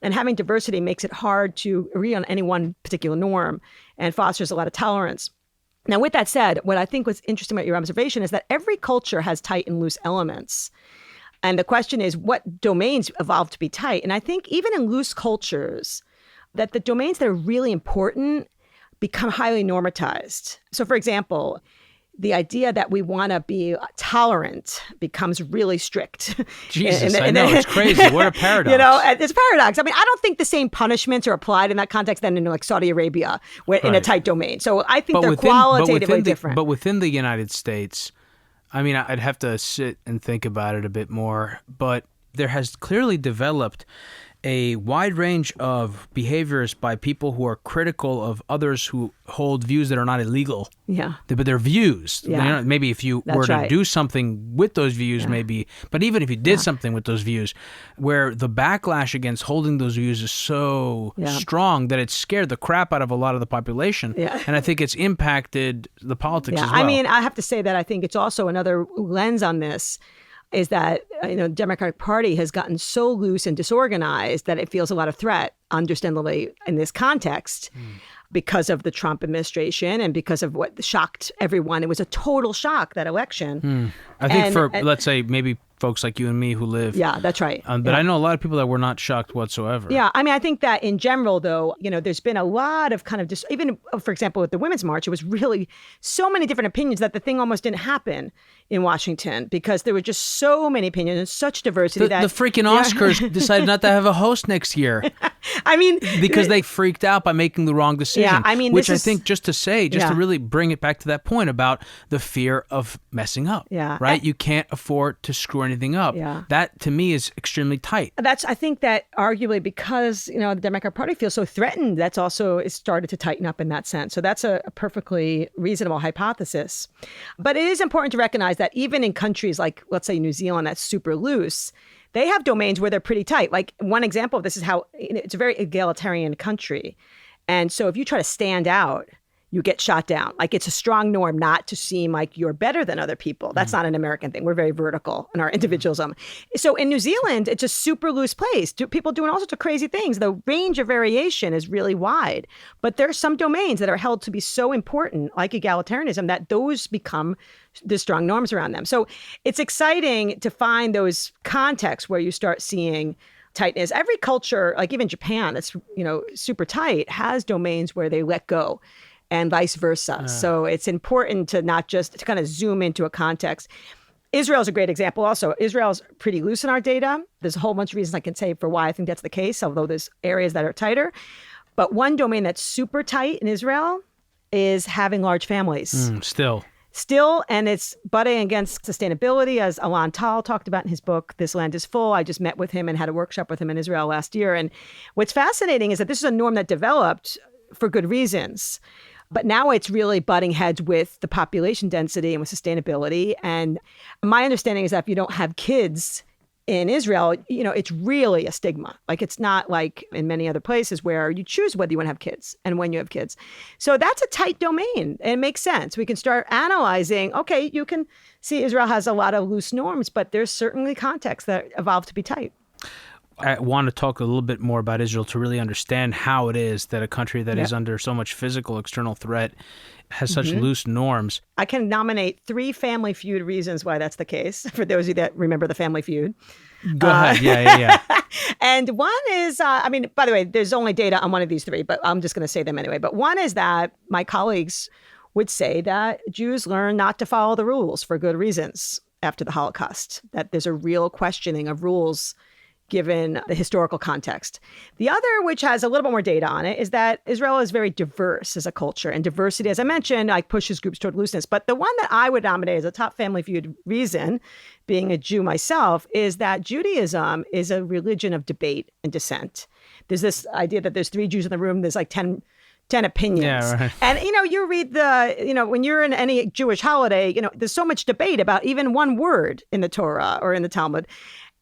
And having diversity makes it hard to agree on any one particular norm and fosters a lot of tolerance. Now, with that said, what I think was interesting about your observation is that every culture has tight and loose elements. And the question is, what domains evolved to be tight? And I think even in loose cultures, that the domains that are really important become highly normatized. So, for example, the idea that we want to be tolerant becomes really strict. Jesus, I know, it's crazy. What a paradox. It's a paradox. I mean, I don't think the same punishments are applied in that context than in Saudi Arabia, in a tight domain. So I think they're qualitatively different. But within the United States, I mean, I'd have to sit and think about it a bit more, but there has clearly developed a wide range of behaviors by people who are critical of others who hold views that are not illegal. Yeah. But they're views. Yeah. Maybe if you were to do something with those views, maybe. But even if you did something with those views, where the backlash against holding those views is so strong that it scared the crap out of a lot of the population. Yeah. And I think it's impacted the politics as well. I mean, I have to say that I think it's also another lens on this is that the Democratic Party has gotten so loose and disorganized that it feels a lot of threat, understandably, in this context because of the Trump administration and because of what shocked everyone. It was a total shock, that election. I think let's say, maybe folks like you and me who live. Yeah, that's right. But I know a lot of people that were not shocked whatsoever. Yeah, I mean, I think that in general, though, there's been a lot of kind of even, for example, with the Women's March, it was really so many different opinions that the thing almost didn't happen in Washington because there were just so many opinions and such diversity the freaking Oscars decided not to have a host next year. I mean, because they freaked out by making the wrong decision. Yeah, I mean, which I think, just to really bring it back to that point about the fear of messing up. Yeah, right. You can't afford to screw anything up. Yeah. That to me is extremely tight. I think that arguably because the Democratic Party feels so threatened, that's also it started to tighten up in that sense. So that's a perfectly reasonable hypothesis. But it is important to recognize that even in countries like, let's say, New Zealand, that's super loose, they have domains where they're pretty tight. Like one example of this is how it's a very egalitarian country. And so if you try to stand out, you get shot down. Like it's a strong norm not to seem like you're better than other people. That's not an American thing. We're very vertical in our individualism. So in New Zealand, it's a super loose place. People doing all sorts of crazy things. The range of variation is really wide. But there are some domains that are held to be so important, like egalitarianism, that those become the strong norms around them. So it's exciting to find those contexts where you start seeing tightness. Every culture, like even Japan, that's super tight, has domains where they let go. And vice versa. So it's important to not just to kind of zoom into a context. Israel's a great example also. Israel's pretty loose in our data. There's a whole bunch of reasons I can say for why I think that's the case, although there's areas that are tighter. But one domain that's super tight in Israel is having large families. Still, and it's butting against sustainability, as Alon Tal talked about in his book, This Land is Full. I just met with him and had a workshop with him in Israel last year. And what's fascinating is that this is a norm that developed for good reasons. But now it's really butting heads with the population density and with sustainability. And my understanding is that if you don't have kids in Israel, it's really a stigma. Like, it's not like in many other places where you choose whether you want to have kids and when you have kids. So that's a tight domain. And it makes sense. We can start analyzing, okay, you can see Israel has a lot of loose norms, but there's certainly contexts that evolve to be tight. I want to talk a little bit more about Israel to really understand how it is that a country that is under so much physical external threat has such loose norms. I can nominate 3 Family Feud reasons why that's the case, for those of you that remember the Family Feud. Go ahead. Yeah. And one is, by the way, there's only data on one of these 3, but I'm just going to say them anyway. But one is that my colleagues would say that Jews learn not to follow the rules for good reasons after the Holocaust, that there's a real questioning of rules given the historical context. The other, which has a little bit more data on it, is that Israel is very diverse as a culture. And diversity, as I mentioned, pushes groups toward looseness. But the one that I would nominate as a top Family Feud reason, being a Jew myself, is that Judaism is a religion of debate and dissent. There's this idea that there's 3 Jews in the room, there's like 10 opinions. Yeah, right. And, you read when you're in any Jewish holiday, there's so much debate about even one word in the Torah or in the Talmud.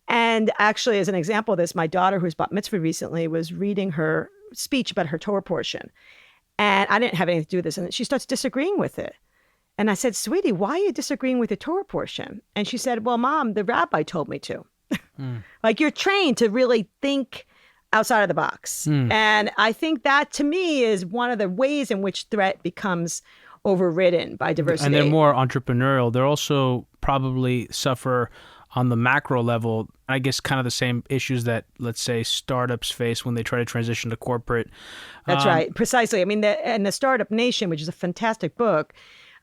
And actually, as an example of this, my daughter, who's bat mitzvah recently, was reading her speech about her Torah portion. And I didn't have anything to do with this. And she starts disagreeing with it. And I said, sweetie, why are you disagreeing with the Torah portion? And she said, well, Mom, the rabbi told me to. Like, you're trained to really think outside of the box. And I think that, to me, is one of the ways in which threat becomes overridden by diversity. And they're more entrepreneurial. They're also probably suffer on the macro level, I guess, kind of the same issues that, let's say, startups face when they try to transition to corporate. That's right. Precisely. I mean, the Startup Nation, which is a fantastic book,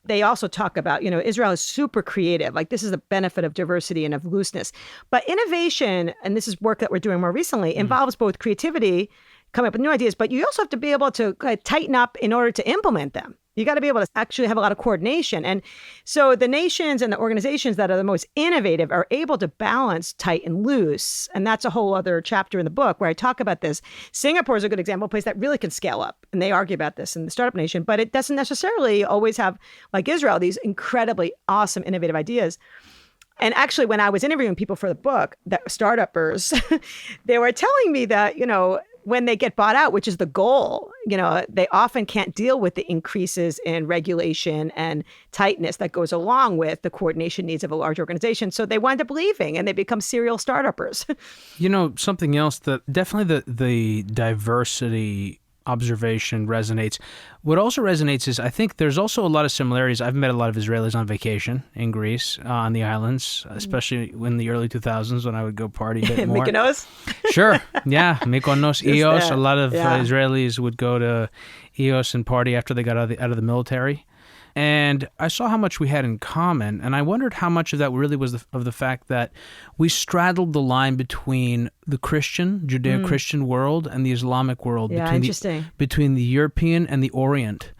they also talk about, Israel is super creative. Like, this is the benefit of diversity and of looseness. But innovation, and this is work that we're doing more recently, involves both creativity, coming up with new ideas, but you also have to be able to tighten up in order to implement them. You got to be able to actually have a lot of coordination. And so the nations and the organizations that are the most innovative are able to balance tight and loose. And that's a whole other chapter in the book where I talk about this. Singapore is a good example, a place that really can scale up. And they argue about this in the Startup Nation, but it doesn't necessarily always have, like Israel, these incredibly awesome, innovative ideas. And actually, when I was interviewing people for the book, the startuppers, they were telling me that, when they get bought out, which is the goal, they often can't deal with the increases in regulation and tightness that goes along with the coordination needs of a large organization. So they wind up leaving and they become serial startuppers. Something else that definitely the diversity observation resonates. What also resonates is I think there's also a lot of similarities. I've met a lot of Israelis on vacation in Greece, on the islands, especially in the early 2000s when I would go party a bit more. Mykonos? Sure. Yeah. Mykonos, Eos. A lot of Israelis would go to Eos and party after they got out of the military. And I saw how much we had in common, and I wondered how much of that really was of the fact that we straddled the line between the Christian, Judeo-Christian world and the Islamic world, between the European and the Orient.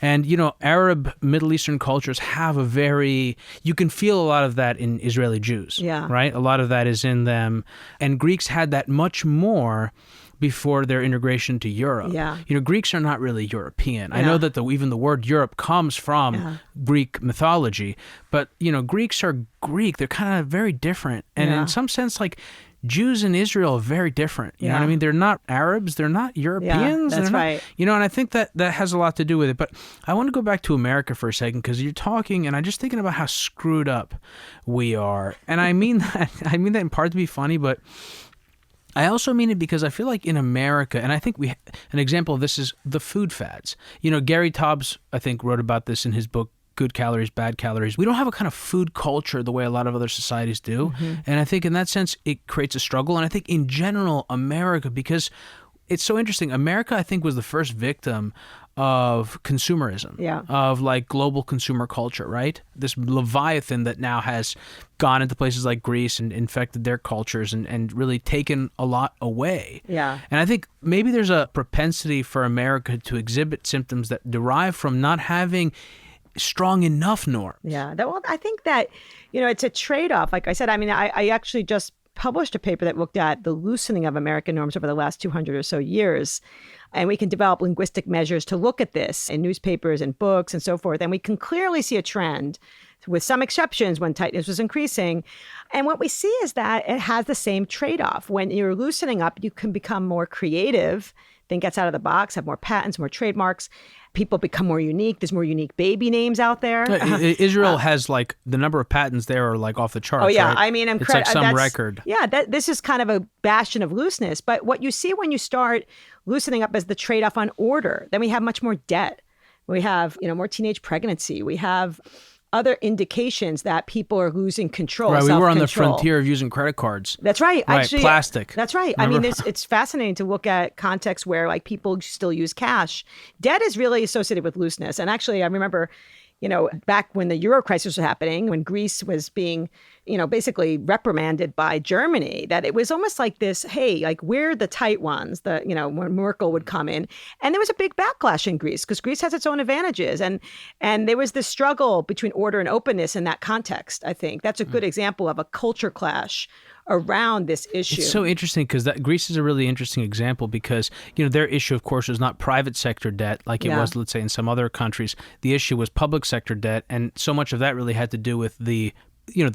And, Arab, Middle Eastern cultures have you can feel a lot of that in Israeli Jews, right? A lot of that is in them. And Greeks had that much more before their integration to Europe. Yeah. Greeks are not really European. I know that even the word Europe comes from Greek mythology, but, Greeks are Greek. They're kind of very different. And in some sense, like, Jews in Israel are very different. You know what I mean? They're not Arabs. They're not Europeans. Yeah, that's right. And I think that has a lot to do with it. But I want to go back to America for a second because you're talking, and I'm just thinking about how screwed up we are. And I mean that in part to be funny, but I also mean it because I feel like in America, and I think an example of this is the food fads. Gary Taubes, I think, wrote about this in his book, Good Calories, Bad Calories. We don't have a kind of food culture the way a lot of other societies do. Mm-hmm. And I think in that sense, it creates a struggle. And I think in general, America, because it's so interesting, America, I think, was the first victim of consumerism, of like global consumer culture, right? This Leviathan that now has gone into places like Greece and infected their cultures and really taken a lot away. Yeah. And I think maybe there's a propensity for America to exhibit symptoms that derive from not having strong enough norms. Yeah. Well, I think that, it's a trade-off. Like I said, I actually just published a paper that looked at the loosening of American norms over the last 200 or so years. And we can develop linguistic measures to look at this in newspapers and books and so forth. And we can clearly see a trend with some exceptions when tightness was increasing. And what we see is that it has the same trade-off. When you're loosening up, you can become more creative, think outside of the box, have more patents, more trademarks. People become more unique. There's more unique baby names out there. Israel has like the number of patents there are like off the charts. Oh yeah, right? I mean, it's like some record. Yeah, this is kind of a bastion of looseness. But what you see when you start loosening up is the trade-off on order. Then we have much more debt. We have more teenage pregnancy. We have other indications that people are losing control. Right, we were on the frontier of using credit cards. That's right. Right, Actually, plastic. That's right. Remember? I mean, it's fascinating to look at contexts where like people still use cash. Debt is really associated with looseness. And actually, I remember, back when the Euro crisis was happening, when Greece was being, basically reprimanded by Germany, that it was almost like this, hey, like we're the tight ones, when Merkel would come in. And there was a big backlash in Greece because Greece has its own advantages. And there was this struggle between order and openness in that context, I think. That's a good example of a culture clash around this issue. It's so interesting because Greece is a really interesting example because, their issue, of course, was not private sector debt like it was, let's say, in some other countries. The issue was public sector debt. And so much of that really had to do with the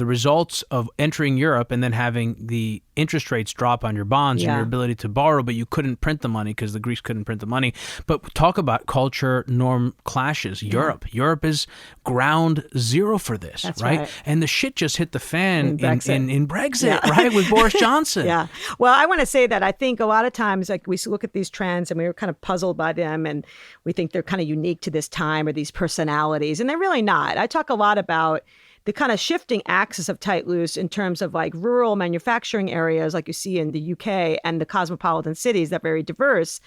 results of entering Europe and then having the interest rates drop on your bonds and your ability to borrow, but you couldn't print the money because the Greeks couldn't print the money. But talk about culture norm clashes. Europe is ground zero for this, right? And the shit just hit the fan in Brexit, right? With Boris Johnson. Yeah. Well, I want to say that I think a lot of times, like we look at these trends and we were kind of puzzled by them and we think they're kind of unique to this time or these personalities, and they're really not. I talk a lot about the kind of shifting axis of tight loose in terms of like rural manufacturing areas like you see in the UK and the cosmopolitan cities that are very diverse.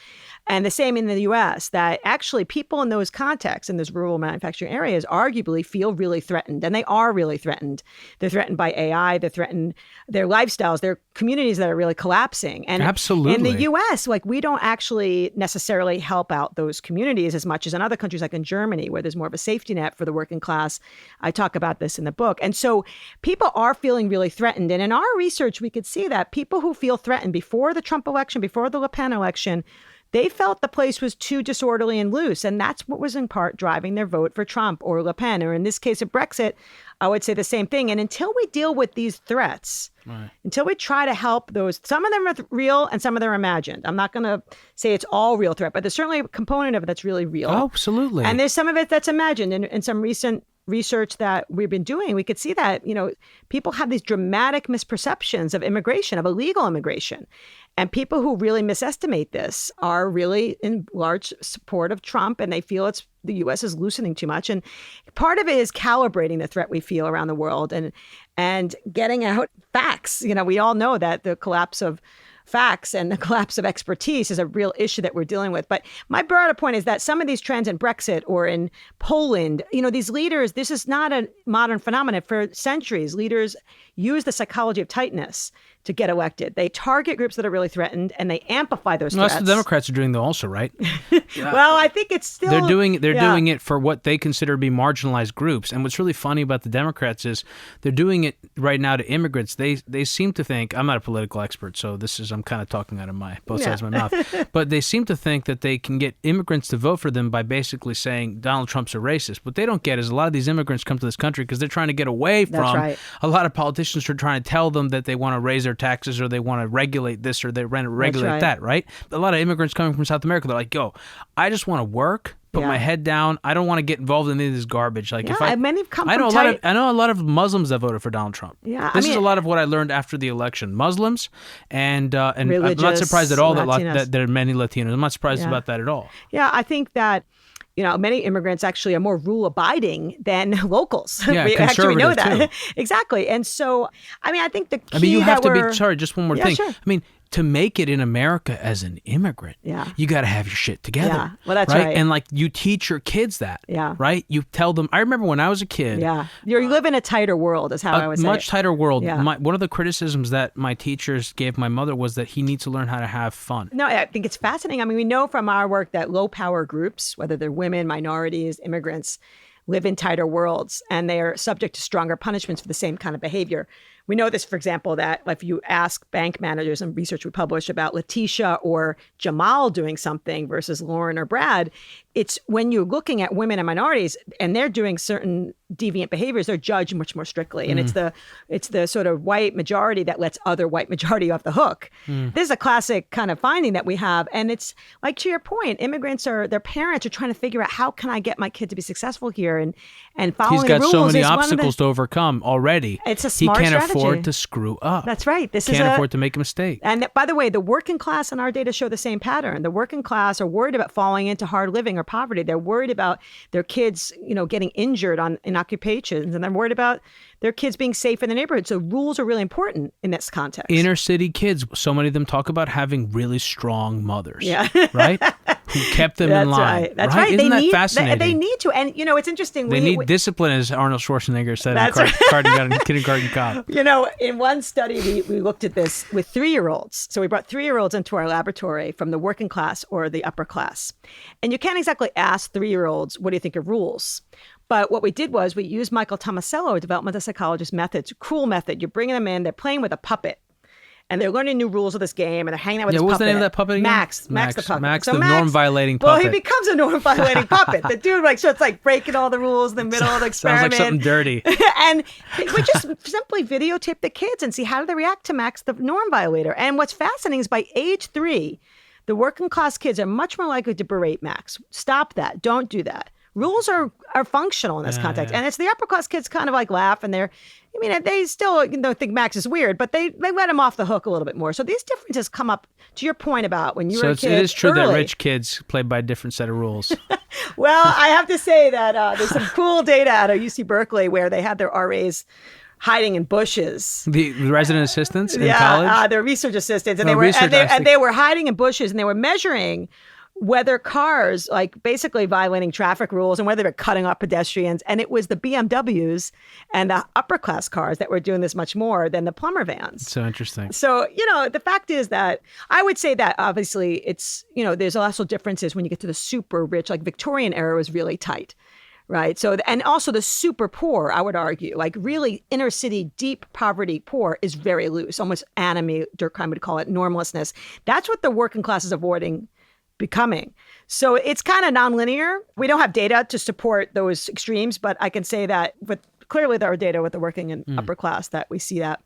And the same in the US, that actually people in those contexts, in those rural manufacturing areas, arguably feel really threatened. And they are really threatened. They're threatened by AI. They're threatened, their lifestyles, their communities that are really collapsing. And absolutely. In the US, like we don't actually necessarily help out those communities as much as in other countries like in Germany, where there's more of a safety net for the working class. I talk about this in the book. And so people are feeling really threatened. And in our research, we could see that people who feel threatened before the Trump election, before the Le Pen election, they felt the place was too disorderly and loose. And that's what was in part driving their vote for Trump or Le Pen, or in this case of Brexit, I would say the same thing. And until we deal with these threats, until we try to help those, some of them are real and some of them are imagined. I'm not going to say it's all real threat, but there's certainly a component of it that's really real. Oh, absolutely. And there's some of it that's imagined. And in some recent research that we've been doing, we could see that, people have these dramatic misperceptions of immigration, of illegal immigration. And people who really misestimate this are really in large support of Trump, and they feel the U.S. is loosening too much. And part of it is calibrating the threat we feel around the world and getting out facts. We all know that the collapse of facts and the collapse of expertise is a real issue that we're dealing with. But my broader point is that some of these trends in Brexit or in Poland, these leaders, this is not a modern phenomenon. For centuries, leaders use the psychology of tightness to get elected. They target groups that are really threatened and they amplify those threats. That's what the Democrats are doing though also, right? Well, I think it's still... They're doing it for what they consider to be marginalized groups. And what's really funny about the Democrats is they're doing it right now to immigrants. They seem to think, I'm not a political expert, so I'm kind of talking out of both sides of my mouth, but they seem to think that they can get immigrants to vote for them by basically saying Donald Trump's a racist. What they don't get is a lot of these immigrants come to this country because they're trying to get away from a lot of politicians who are trying to tell them that they want to raise their taxes or they want to regulate this or they want to regulate that, right? A lot of immigrants coming from South America, they're like, yo, I just want to work, put my head down. I don't want to get involved in any of this garbage. Like, many come I from know a lot of Muslims that voted for Donald Trump. Yeah, this is a lot of what I learned after the election. Muslims and I'm not surprised at all that there are many Latinos. I'm not surprised about that at all. Yeah, I think that many immigrants actually are more rule-abiding than locals. Yeah, we know that. Too. Exactly. And so, I think the key you have to be, sorry, just one more thing. Sure. To make it in America as an immigrant, you got to have your shit together. Yeah, well, that's right. And you teach your kids that, right? You tell them, I remember when I was a kid. Yeah, you live in a tighter world is how I would say it. Much tighter world. Yeah. One of the criticisms that my teachers gave my mother was that he needs to learn how to have fun. No, I think it's fascinating. We know from our work that low power groups, whether they're women, minorities, immigrants, live in tighter worlds, and they are subject to stronger punishments for the same kind of behavior. We know this, for example, that if you ask bank managers and research we publish about Letitia or Jamal doing something versus Lauren or Brad, it's when you're looking at women and minorities and they're doing certain deviant behaviors, they're judged much more strictly. And it's the sort of white majority that lets other white majority off the hook. This is a classic kind of finding that we have. And it's like, to your point, immigrants their parents are trying to figure out, how can I get my kid to be successful here? And following the rules. He's got so many obstacles to overcome already. It's a smart strategy. He can't afford to screw up. That's right. Can't afford to make a mistake. And by the way, the working class in our data show the same pattern. The working class are worried about falling into hard living or poverty. They're worried about their kids, getting injured in occupations, and they're worried about their kids being safe in the neighborhood. So rules are really important in this context. Inner city kids, so many of them talk about having really strong mothers, yeah. right? Who kept them in line. Right. That's right. Isn't that fascinating? They need to. And, it's interesting. They need discipline, as Arnold Schwarzenegger said in Kindergarten Cop. In one study, we looked at this with 3-year-olds. So we brought 3-year-olds into our laboratory from the working class or the upper class. And you can't exactly ask 3-year-olds, what do you think of rules? But what we did was we used Michael Tomasello, a developmental psychologist method. It's a cruel method. You're bringing them in, they're playing with a puppet. And they're learning new rules of this game, and they're hanging out with this puppet. What was the name of that puppet again? Max the puppet. Max, the norm-violating puppet. Well, he becomes a norm-violating puppet. The dude, so it's like breaking all the rules in the middle of the experiment. Sounds like something dirty. And we just simply videotape the kids and see how do they react to Max, the norm violator. And what's fascinating is by age 3, the working class kids are much more likely to berate Max. Stop that. Don't do that. Rules are functional in this context. Yeah. And it's the upper class kids kind of like laugh, and they still don't think Max is weird, but they let him off the hook a little bit more. So these differences come up to your point about when you were a kid. So it is true early. that rich kids play by a different set of rules. Well, I have to say that there's some cool data out of UC Berkeley where they had their RAs hiding in bushes. The resident assistants in college? Yeah, their research assistants. And they were hiding in bushes, and they were measuring whether cars, like basically violating traffic rules, and whether they're cutting off pedestrians. And it was the BMWs and the upper class cars that were doing this much more than the plumber vans. So interesting. So, the fact is that I would say that obviously it's, there's also differences when you get to the super rich, like Victorian era was really tight. Right. So, and also the super poor, I would argue, like really inner city, deep poverty poor is very loose, almost anime, Durkheim would call it normlessness. That's what the working class is avoiding becoming. So it's kind of nonlinear. We don't have data to support those extremes, but I can say that, but clearly there are data with the working and upper class that we see that.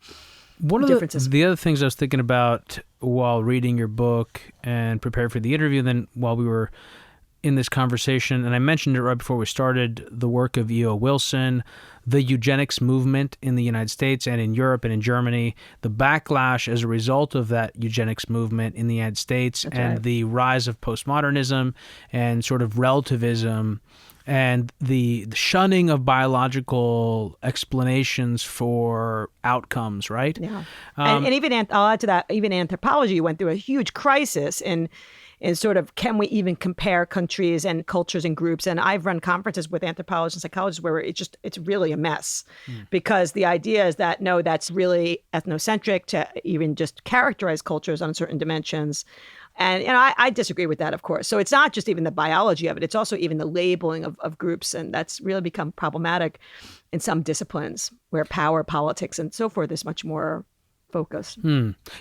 One of the other things I was thinking about while reading your book and preparing for the interview, then while we were in this conversation, and I mentioned it right before we started, the work of E.O. Wilson, the eugenics movement in the United States and in Europe and in Germany, the backlash as a result of that eugenics movement in the United States, the rise of postmodernism and sort of relativism, and the shunning of biological explanations for outcomes, right? Yeah. And even, I'll add to that, even anthropology went through a huge crisis in sort of, can we even compare countries and cultures and groups? And I've run conferences with anthropologists and psychologists where it's really a mess because the idea is that, no, that's really ethnocentric to even just characterize cultures on certain dimensions. And I disagree with that, of course. So it's not just even the biology of it. It's also even the labeling of groups. And that's really become problematic in some disciplines where power, politics, and so forth is much more focused.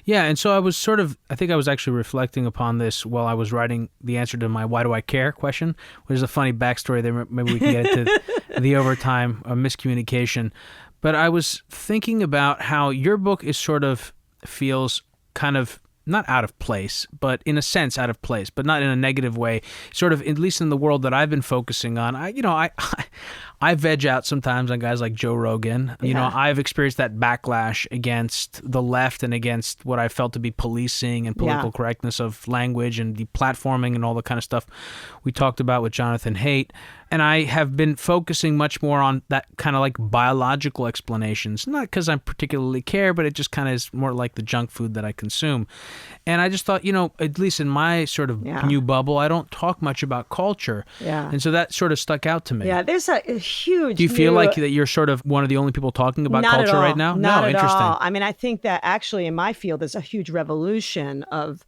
Yeah, and so I think I was actually reflecting upon this while I was writing the answer to my why do I care question, which is a funny backstory there. Maybe we can get into the overtime miscommunication. But I was thinking about how your book is sort of feels kind of not out of place, but in a sense out of place, but not in a negative way. Sort of, at least in the world that I've been focusing on, I veg out sometimes on guys like Joe Rogan. Yeah. I've experienced that backlash against the left and against what I felt to be policing and political correctness of language and deplatforming and all the kind of stuff we talked about with Jonathan Haidt. And I have been focusing much more on that kind of like biological explanations, not because I particularly care, but it just kind of is more like the junk food that I consume. And I just thought, at least in my sort of new bubble, I don't talk much about culture. Yeah. And so that sort of stuck out to me. Yeah, there's a huge... Do you feel like that you're sort of one of the only people talking about culture right now? Not at interesting. all. I mean, I think that actually in my field, there's a huge revolution of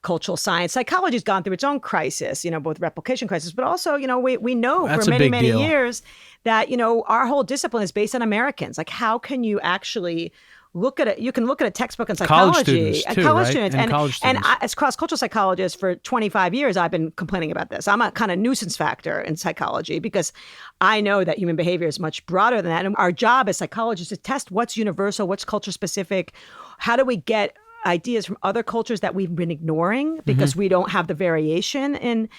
cultural science. Psychology's gone through its own crisis, both replication crisis, but also, we know That's for many deal. years that, our whole discipline is based on Americans. Like, how can you actually look at it. You can look at a textbook on College psychology students too, right? And college and students. as cross-cultural psychologist for 25 years, I've been complaining about this. I'm a kind of nuisance factor in psychology because I know that human behavior is much broader than that. And our job as psychologists is to test what's universal, what's culture specific. How do we get ideas from other cultures that we've been ignoring because we don't have the variation in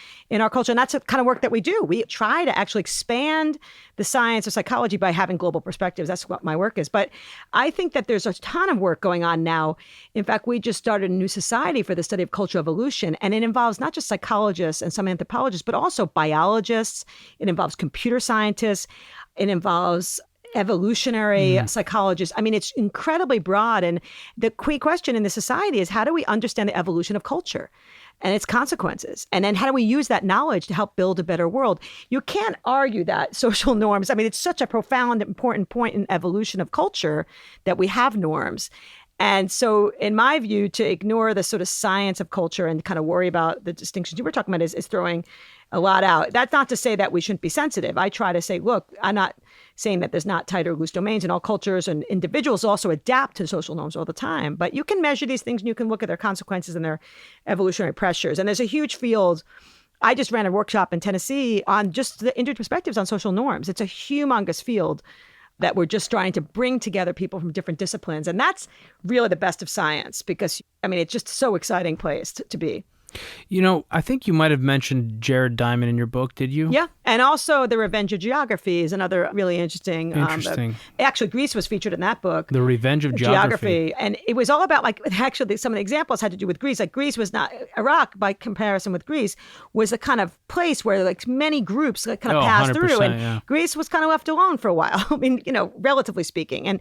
our culture. And that's the kind of work that we do. We try to actually expand the science of psychology by having global perspectives. That's what my work is. But I think that there's a ton of work going on now. In fact, we just started a new society for the study of cultural evolution. And it involves not just psychologists and some anthropologists, but also biologists. It involves computer scientists. It involves evolutionary psychologists. I mean, it's incredibly broad. And the key question in the society is, how do we understand the evolution of culture and its consequences? And then how do we use that knowledge to help build a better world? You can't argue that social norms, I mean, it's such a profound, important point in evolution of culture that we have norms. And so in my view, to ignore the sort of science of culture and kind of worry about the distinctions you were talking about is throwing a lot out. That's not to say that we shouldn't be sensitive. I try to say, look, I'm not saying that there's not tight or loose domains, and all cultures and individuals also adapt to social norms all the time. But you can measure these things and you can look at their consequences and their evolutionary pressures. And there's a huge field. I just ran a workshop in Tennessee on just the individual perspectives on social norms. It's a humongous field that we're just trying to bring together people from different disciplines. And that's really the best of science because, I mean, it's just so exciting place to be. You know, I think you might have mentioned Jared Diamond in your book, did you? Yeah. And also The Revenge of Geography is another really interesting. Interesting. Actually, Greece was featured in that book. The Revenge of Geography. And it was all about, like, actually, some of the examples had to do with Greece. Like, Greece was not, Iraq, by comparison with Greece, was a kind of place where, like, many groups kind of passed through. And Greece was kind of left alone for a while. I mean, you know, relatively speaking. And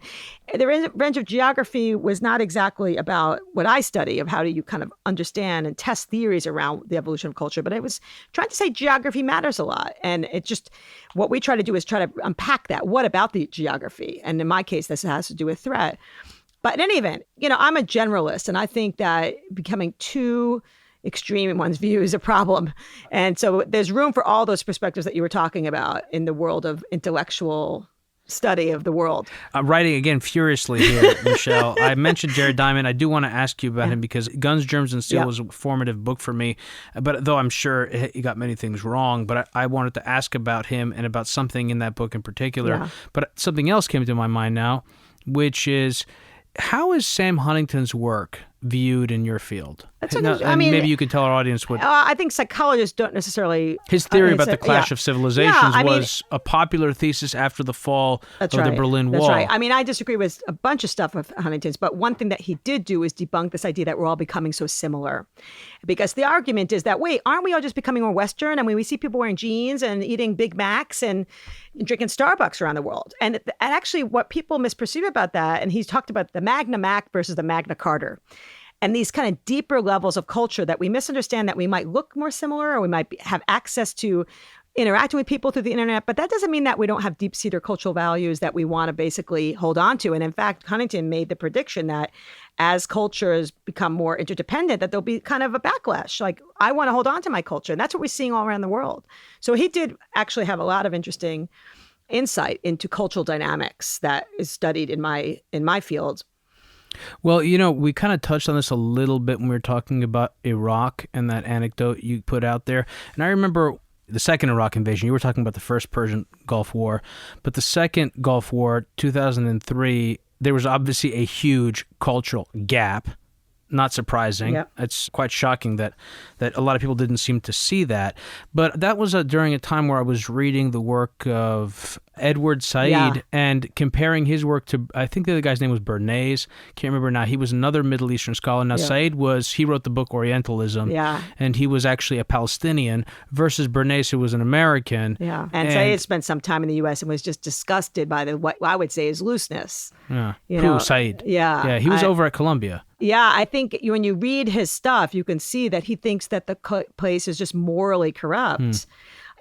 The Revenge of Geography was not exactly about what I study, of how do you kind of understand and test theories around the evolution of culture, but it was trying to say geography matters a lot. And it just, what we try to do is try to unpack that. What about the geography? And in my case, this has to do with threat. But in any event, you know, I'm a generalist, and I think that becoming too extreme in one's view is a problem. And so there's room for all those perspectives that you were talking about in the world of intellectual study of the world. I'm writing again furiously here, Michelle. I mentioned Jared Diamond. I do want to ask you about him because Guns, Germs, and Steel was a formative book for me. But though I'm sure he got many things wrong, but I wanted to ask about him and about something in that book in particular. Yeah. But something else came to my mind now, which is, how is Sam Huntington's work viewed in your field? I mean, maybe you could tell our audience what... I think psychologists don't necessarily... His theory about the clash of civilizations was a popular thesis after the fall of the Berlin Wall. That's right. I mean, I disagree with a bunch of stuff of Huntington's, but one thing that he did do is debunk this idea that we're all becoming so similar. Because the argument is that, wait, aren't we all just becoming more Western? I mean, we see people wearing jeans and eating Big Macs and drinking Starbucks around the world. And actually what people misperceive about that, and he's talked about the Magna Mac versus the Magna Carta. And these kind of deeper levels of culture that we misunderstand, that we might look more similar or we might have access to interacting with people through the internet. But that doesn't mean that we don't have deep-seated cultural values that we want to basically hold on to. And in fact, Huntington made the prediction that as cultures become more interdependent, that there'll be kind of a backlash. Like, I want to hold on to my culture. And that's what we're seeing all around the world. So he did actually have a lot of interesting insight into cultural dynamics that is studied in my field. Well, you know, we kind of touched on this a little bit when we were talking about Iraq and that anecdote you put out there. And I remember the second Iraq invasion. You were talking about the first Persian Gulf War. But the second Gulf War, 2003, there was obviously a huge cultural gap. Not surprising. Yep. It's quite shocking that a lot of people didn't seem to see that. But that was during a time where I was reading the work of Edward Said and comparing his work to, I think the other guy's name was Bernays. Can't remember now. He was another Middle Eastern scholar. Now, Said he wrote the book Orientalism, and he was actually a Palestinian, versus Bernays, who was an American. Yeah, and Said spent some time in the U.S. and was just disgusted by what I would say is looseness. Yeah, Said. Yeah. He was over at Columbia. Yeah, I think when you read his stuff, you can see that he thinks that the place is just morally corrupt.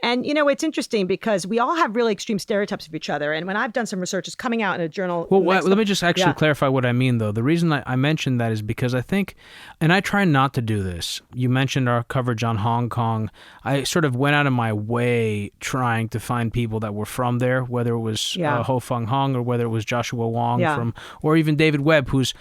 And, it's interesting because we all have really extreme stereotypes of each other. And when I've done some research, it's coming out in a journal. Well, let me just actually clarify what I mean, though. The reason I mentioned that is because I think, and I try not to do this. You mentioned our coverage on Hong Kong. I sort of went out of my way trying to find people that were from there, whether it was Ho Fung Hong or whether it was Joshua Wong or even David Webb, who's,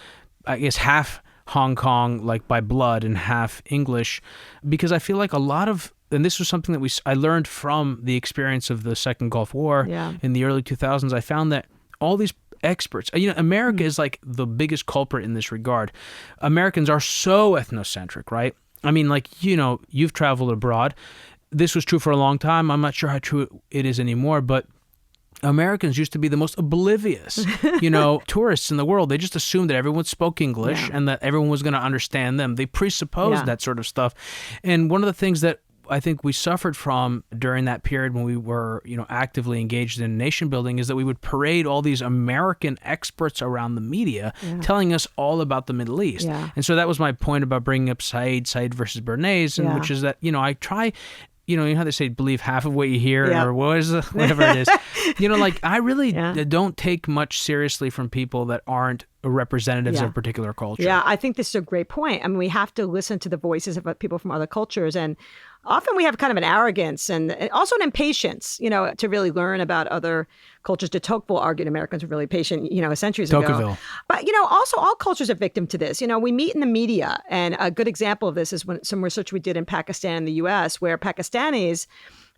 I guess, half Hong Kong, like by blood, and half English, because I feel like a lot of, and this was something that I learned from the experience of the Second Gulf War in the early 2000s. I found that all these experts, America is like the biggest culprit in this regard. Americans are so ethnocentric, right? I mean, like, you've traveled abroad. This was true for a long time. I'm not sure how true it is anymore, but Americans used to be the most oblivious, tourists in the world. They just assumed that everyone spoke English and that everyone was going to understand them. They presupposed that sort of stuff. And one of the things that I think we suffered from during that period when we were, actively engaged in nation building is that we would parade all these American experts around the media telling us all about the Middle East. Yeah. And so that was my point about bringing up Said versus Bernays, and which is that, I try... you know how they say believe half of what you hear or whatever it is. I really don't take much seriously from people that aren't representatives of a particular culture. Yeah, I think this is a great point. I mean, we have to listen to the voices of people from other cultures. And often we have kind of an arrogance and also an impatience, to really learn about other cultures. De Tocqueville argued Americans were really patient, centuries Tocqueville. ago. But, also all cultures are victim to this. We meet in the media. And a good example of this is when some research we did in Pakistan and the U.S., where Pakistanis,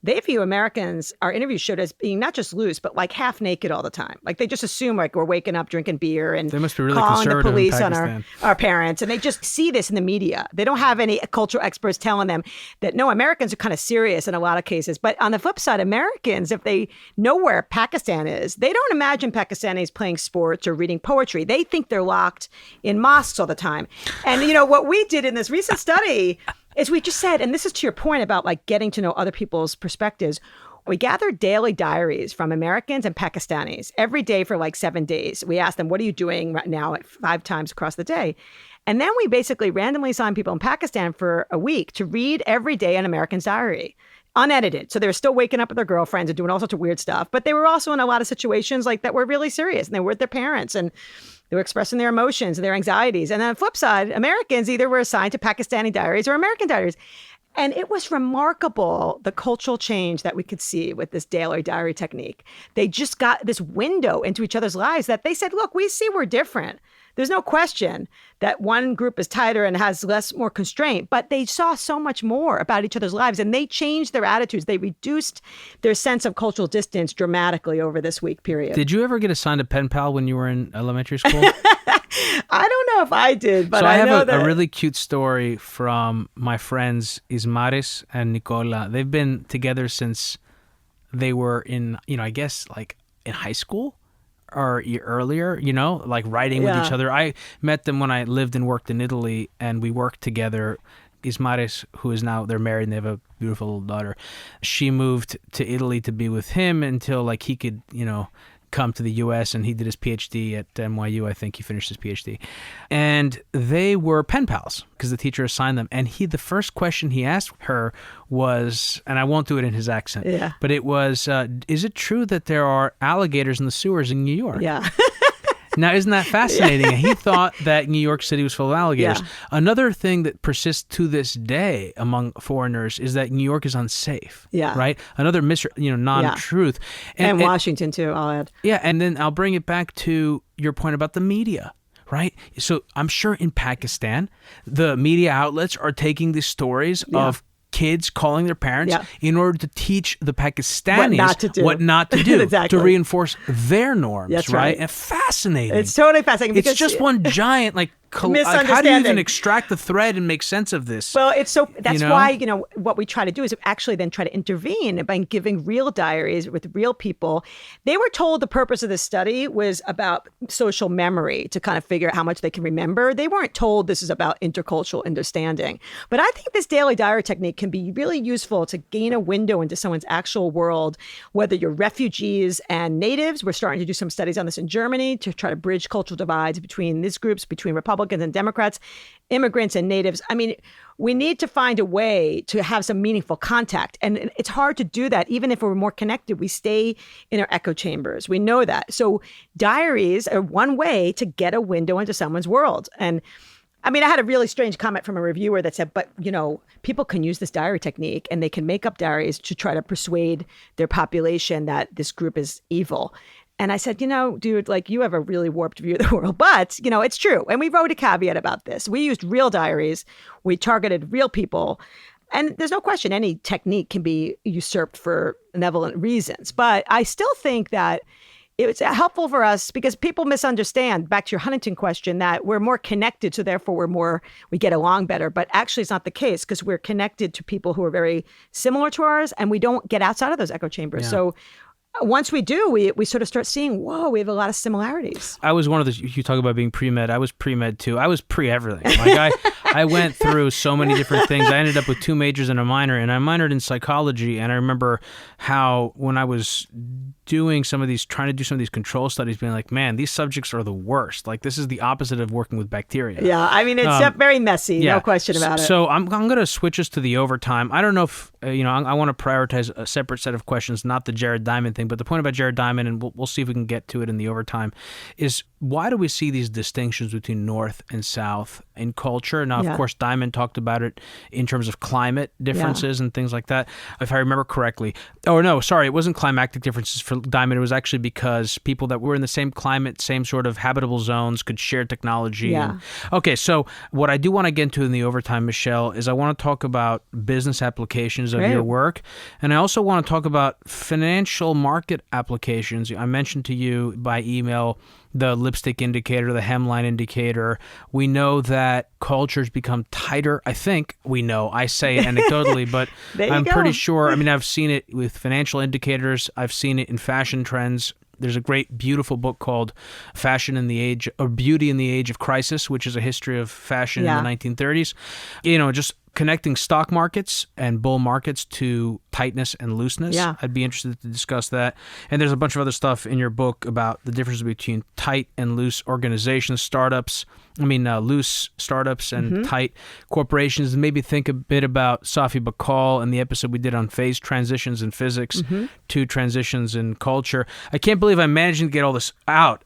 they view Americans, our interviews showed, as being not just loose, but like half naked all the time. Like they just assume like we're waking up drinking beer and they must be really calling the police on our parents. And they just see this in the media. They don't have any cultural experts telling them that, no, Americans are kind of serious in a lot of cases. But on the flip side, Americans, if they know where Pakistan is, they don't imagine Pakistanis playing sports or reading poetry. They think they're locked in mosques all the time. And, what we did in this recent study is we just said, and this is to your point about like getting to know other people's perspectives, we gathered daily diaries from Americans and Pakistanis every day for like 7 days. We asked them, what are you doing right now 5 times across the day? And then we basically randomly assigned people in Pakistan for a week to read every day an American's diary, unedited. So they were still waking up with their girlfriends and doing all sorts of weird stuff. But they were also in a lot of situations like that were really serious, and they were with their parents and they were expressing their emotions and their anxieties. And then on the flip side, Americans either were assigned to Pakistani diaries or American diaries. And it was remarkable, the cultural change that we could see with this daily diary technique. They just got this window into each other's lives that they said, look, we see we're different. There's no question that one group is tighter and has more constraint, but they saw so much more about each other's lives, and they changed their attitudes. They reduced their sense of cultural distance dramatically over this week period. Did you ever get assigned a pen pal when you were in elementary school? I don't know if I did, but so I have know a really cute story from my friends Ismaris and Nicola. They've been together since they were in, I guess like in high school or earlier, like writing with each other. I met them when I lived and worked in Italy, and we worked together. Ismaris, who is now, they're married and they have a beautiful little daughter. She moved to Italy to be with him until like he could, come to the U.S., and he did his PhD at NYU. I think he finished his PhD. And they were pen pals because the teacher assigned them. And the first question he asked her was, and I won't do it in his accent, but it was, is it true that there are alligators in the sewers in New York? Yeah. Now, isn't that fascinating? He thought that New York City was full of alligators. Yeah. Another thing that persists to this day among foreigners is that New York is unsafe. Yeah. Right? Another non-truth. And Washington, too, I'll add. Yeah, and then I'll bring it back to your point about the media. Right? So I'm sure in Pakistan, the media outlets are taking these stories of kids calling their parents in order to teach the Pakistanis what not to do exactly. to reinforce their norms. That's right. And fascinating. It's totally fascinating. It's just one giant how do you even extract the thread and make sense of this? Well, that's why, what we try to do is actually then try to intervene by giving real diaries with real people. They were told the purpose of this study was about social memory, to kind of figure out how much they can remember. They weren't told this is about intercultural understanding. But I think this daily diary technique can be really useful to gain a window into someone's actual world, whether you're refugees and natives. We're starting to do some studies on this in Germany to try to bridge cultural divides between these groups, between Republicans Republicans and Democrats, immigrants and natives. I mean, we need to find a way to have some meaningful contact. And it's hard to do that. Even if we're more connected, we stay in our echo chambers. We know that. So diaries are one way to get a window into someone's world. And I mean, I had a really strange comment from a reviewer that said, but, people can use this diary technique and they can make up diaries to try to persuade their population that this group is evil. And I said, dude, like you have a really warped view of the world, but, it's true. And we wrote a caveat about this. We used real diaries. We targeted real people. And there's no question any technique can be usurped for benevolent reasons. But I still think that it's helpful for us because people misunderstand, back to your Huntington question, that we're more connected. So therefore we get along better. But actually it's not the case because we're connected to people who are very similar to ours and we don't get outside of those echo chambers. Yeah. So once we do, we sort of start seeing, whoa, we have a lot of similarities. I was one of the, you talk about being pre-med, I was pre-med too. I was pre-everything. Like I went through so many different things. I ended up with 2 majors and a minor, and I minored in psychology. And I remember how when I was trying to do some of these control studies, being like, man, these subjects are the worst. Like this is the opposite of working with bacteria. Yeah, I mean, it's very messy, no question about it. So I'm going to switch us to the overtime. I don't know if, I want to prioritize a separate set of questions, not the Jared Diamond thing, but the point about Jared Diamond, and we'll see if we can get to it in the overtime, is why do we see these distinctions between North and South in culture? Now, of course, Diamond talked about it in terms of climate differences and things like that, if I remember correctly. Oh, no, sorry, it wasn't climactic differences for Diamond. It was actually because people that were in the same climate, same sort of habitable zones could share technology. Yeah. Okay, so what I do want to get into in the overtime, Michelle, is I want to talk about business applications of your work. And I also want to talk about financial market applications. I mentioned to you by email the lipstick indicator, the hemline indicator. We know that cultures become tighter. I think we know. I say it anecdotally, but I'm pretty sure. I mean, I've seen it with financial indicators. I've seen it in fashion trends. There's a great, beautiful book called Fashion in the Age, or Beauty in the Age of Crisis, which is a history of fashion in the 1930s. Just connecting stock markets and bull markets to tightness and looseness. Yeah. I'd be interested to discuss that. And there's a bunch of other stuff in your book about the difference between tight and loose organizations, loose startups and tight corporations. And maybe think a bit about Safi Bakal and the episode we did on phase transitions in physics to transitions in culture. I can't believe I'm managing to get all this out.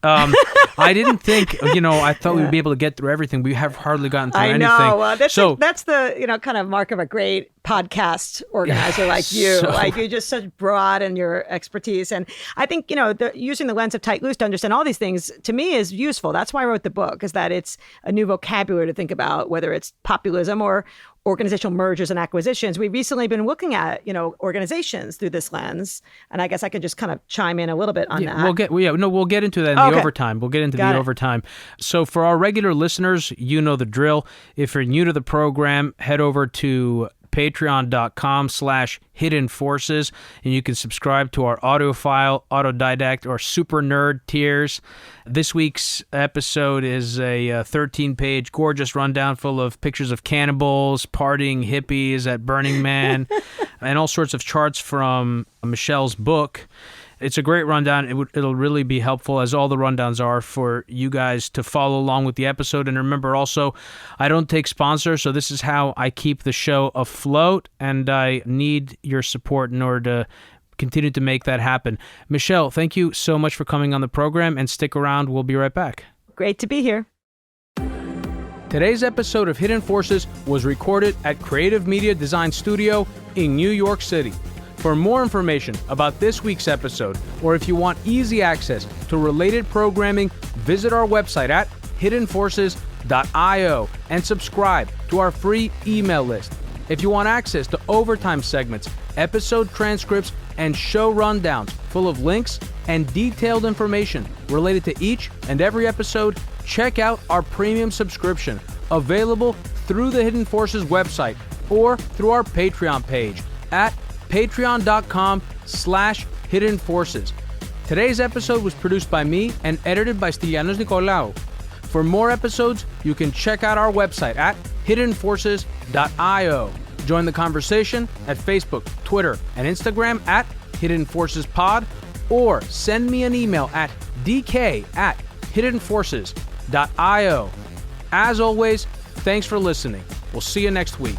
I didn't think, I thought we'd be able to get through everything. We have hardly gotten through anything. I know. That's the, kind of mark of a great podcast organizer like you. Like you're just such broad in your expertise. And I think, using the lens of tight loose to understand all these things to me is useful. That's why I wrote the book, is that it's a new vocabulary to think about, whether it's populism or organizational mergers and acquisitions. We've recently been looking at, organizations through this lens. And I guess I could just kind of chime in a little bit on that. We'll get into that in the overtime. We'll get into the overtime. So for our regular listeners, you know the drill. If you're new to the program, head over to patreon.com/hidden forces, and you can subscribe to our audiophile, autodidact, or super nerd tiers. This week's episode is a 13-page gorgeous rundown full of pictures of cannibals, partying hippies at Burning Man, and all sorts of charts from Michelle's book. It's a great rundown. It'll really be helpful, as all the rundowns are, for you guys to follow along with the episode. And remember also, I don't take sponsors, so this is how I keep the show afloat, and I need your support in order to continue to make that happen. Michelle, thank you so much for coming on the program, and stick around. We'll be right back. Great to be here. Today's episode of Hidden Forces was recorded at Creative Media Design Studio in New York City. For more information about this week's episode, or if you want easy access to related programming, visit our website at hiddenforces.io and subscribe to our free email list. If you want access to overtime segments, episode transcripts, and show rundowns full of links and detailed information related to each and every episode, check out our premium subscription, available through the Hidden Forces website or through our Patreon page at patreon.com/hidden forces. Today's episode was produced by me and edited by Stylianos Nicolaou. For more episodes, you can check out our website at hiddenforces.io. Join the conversation at Facebook, Twitter, and Instagram at Hidden Forces Pod, or send me an email at dk@hiddenforces.io. As always, thanks for listening. We'll see you next week.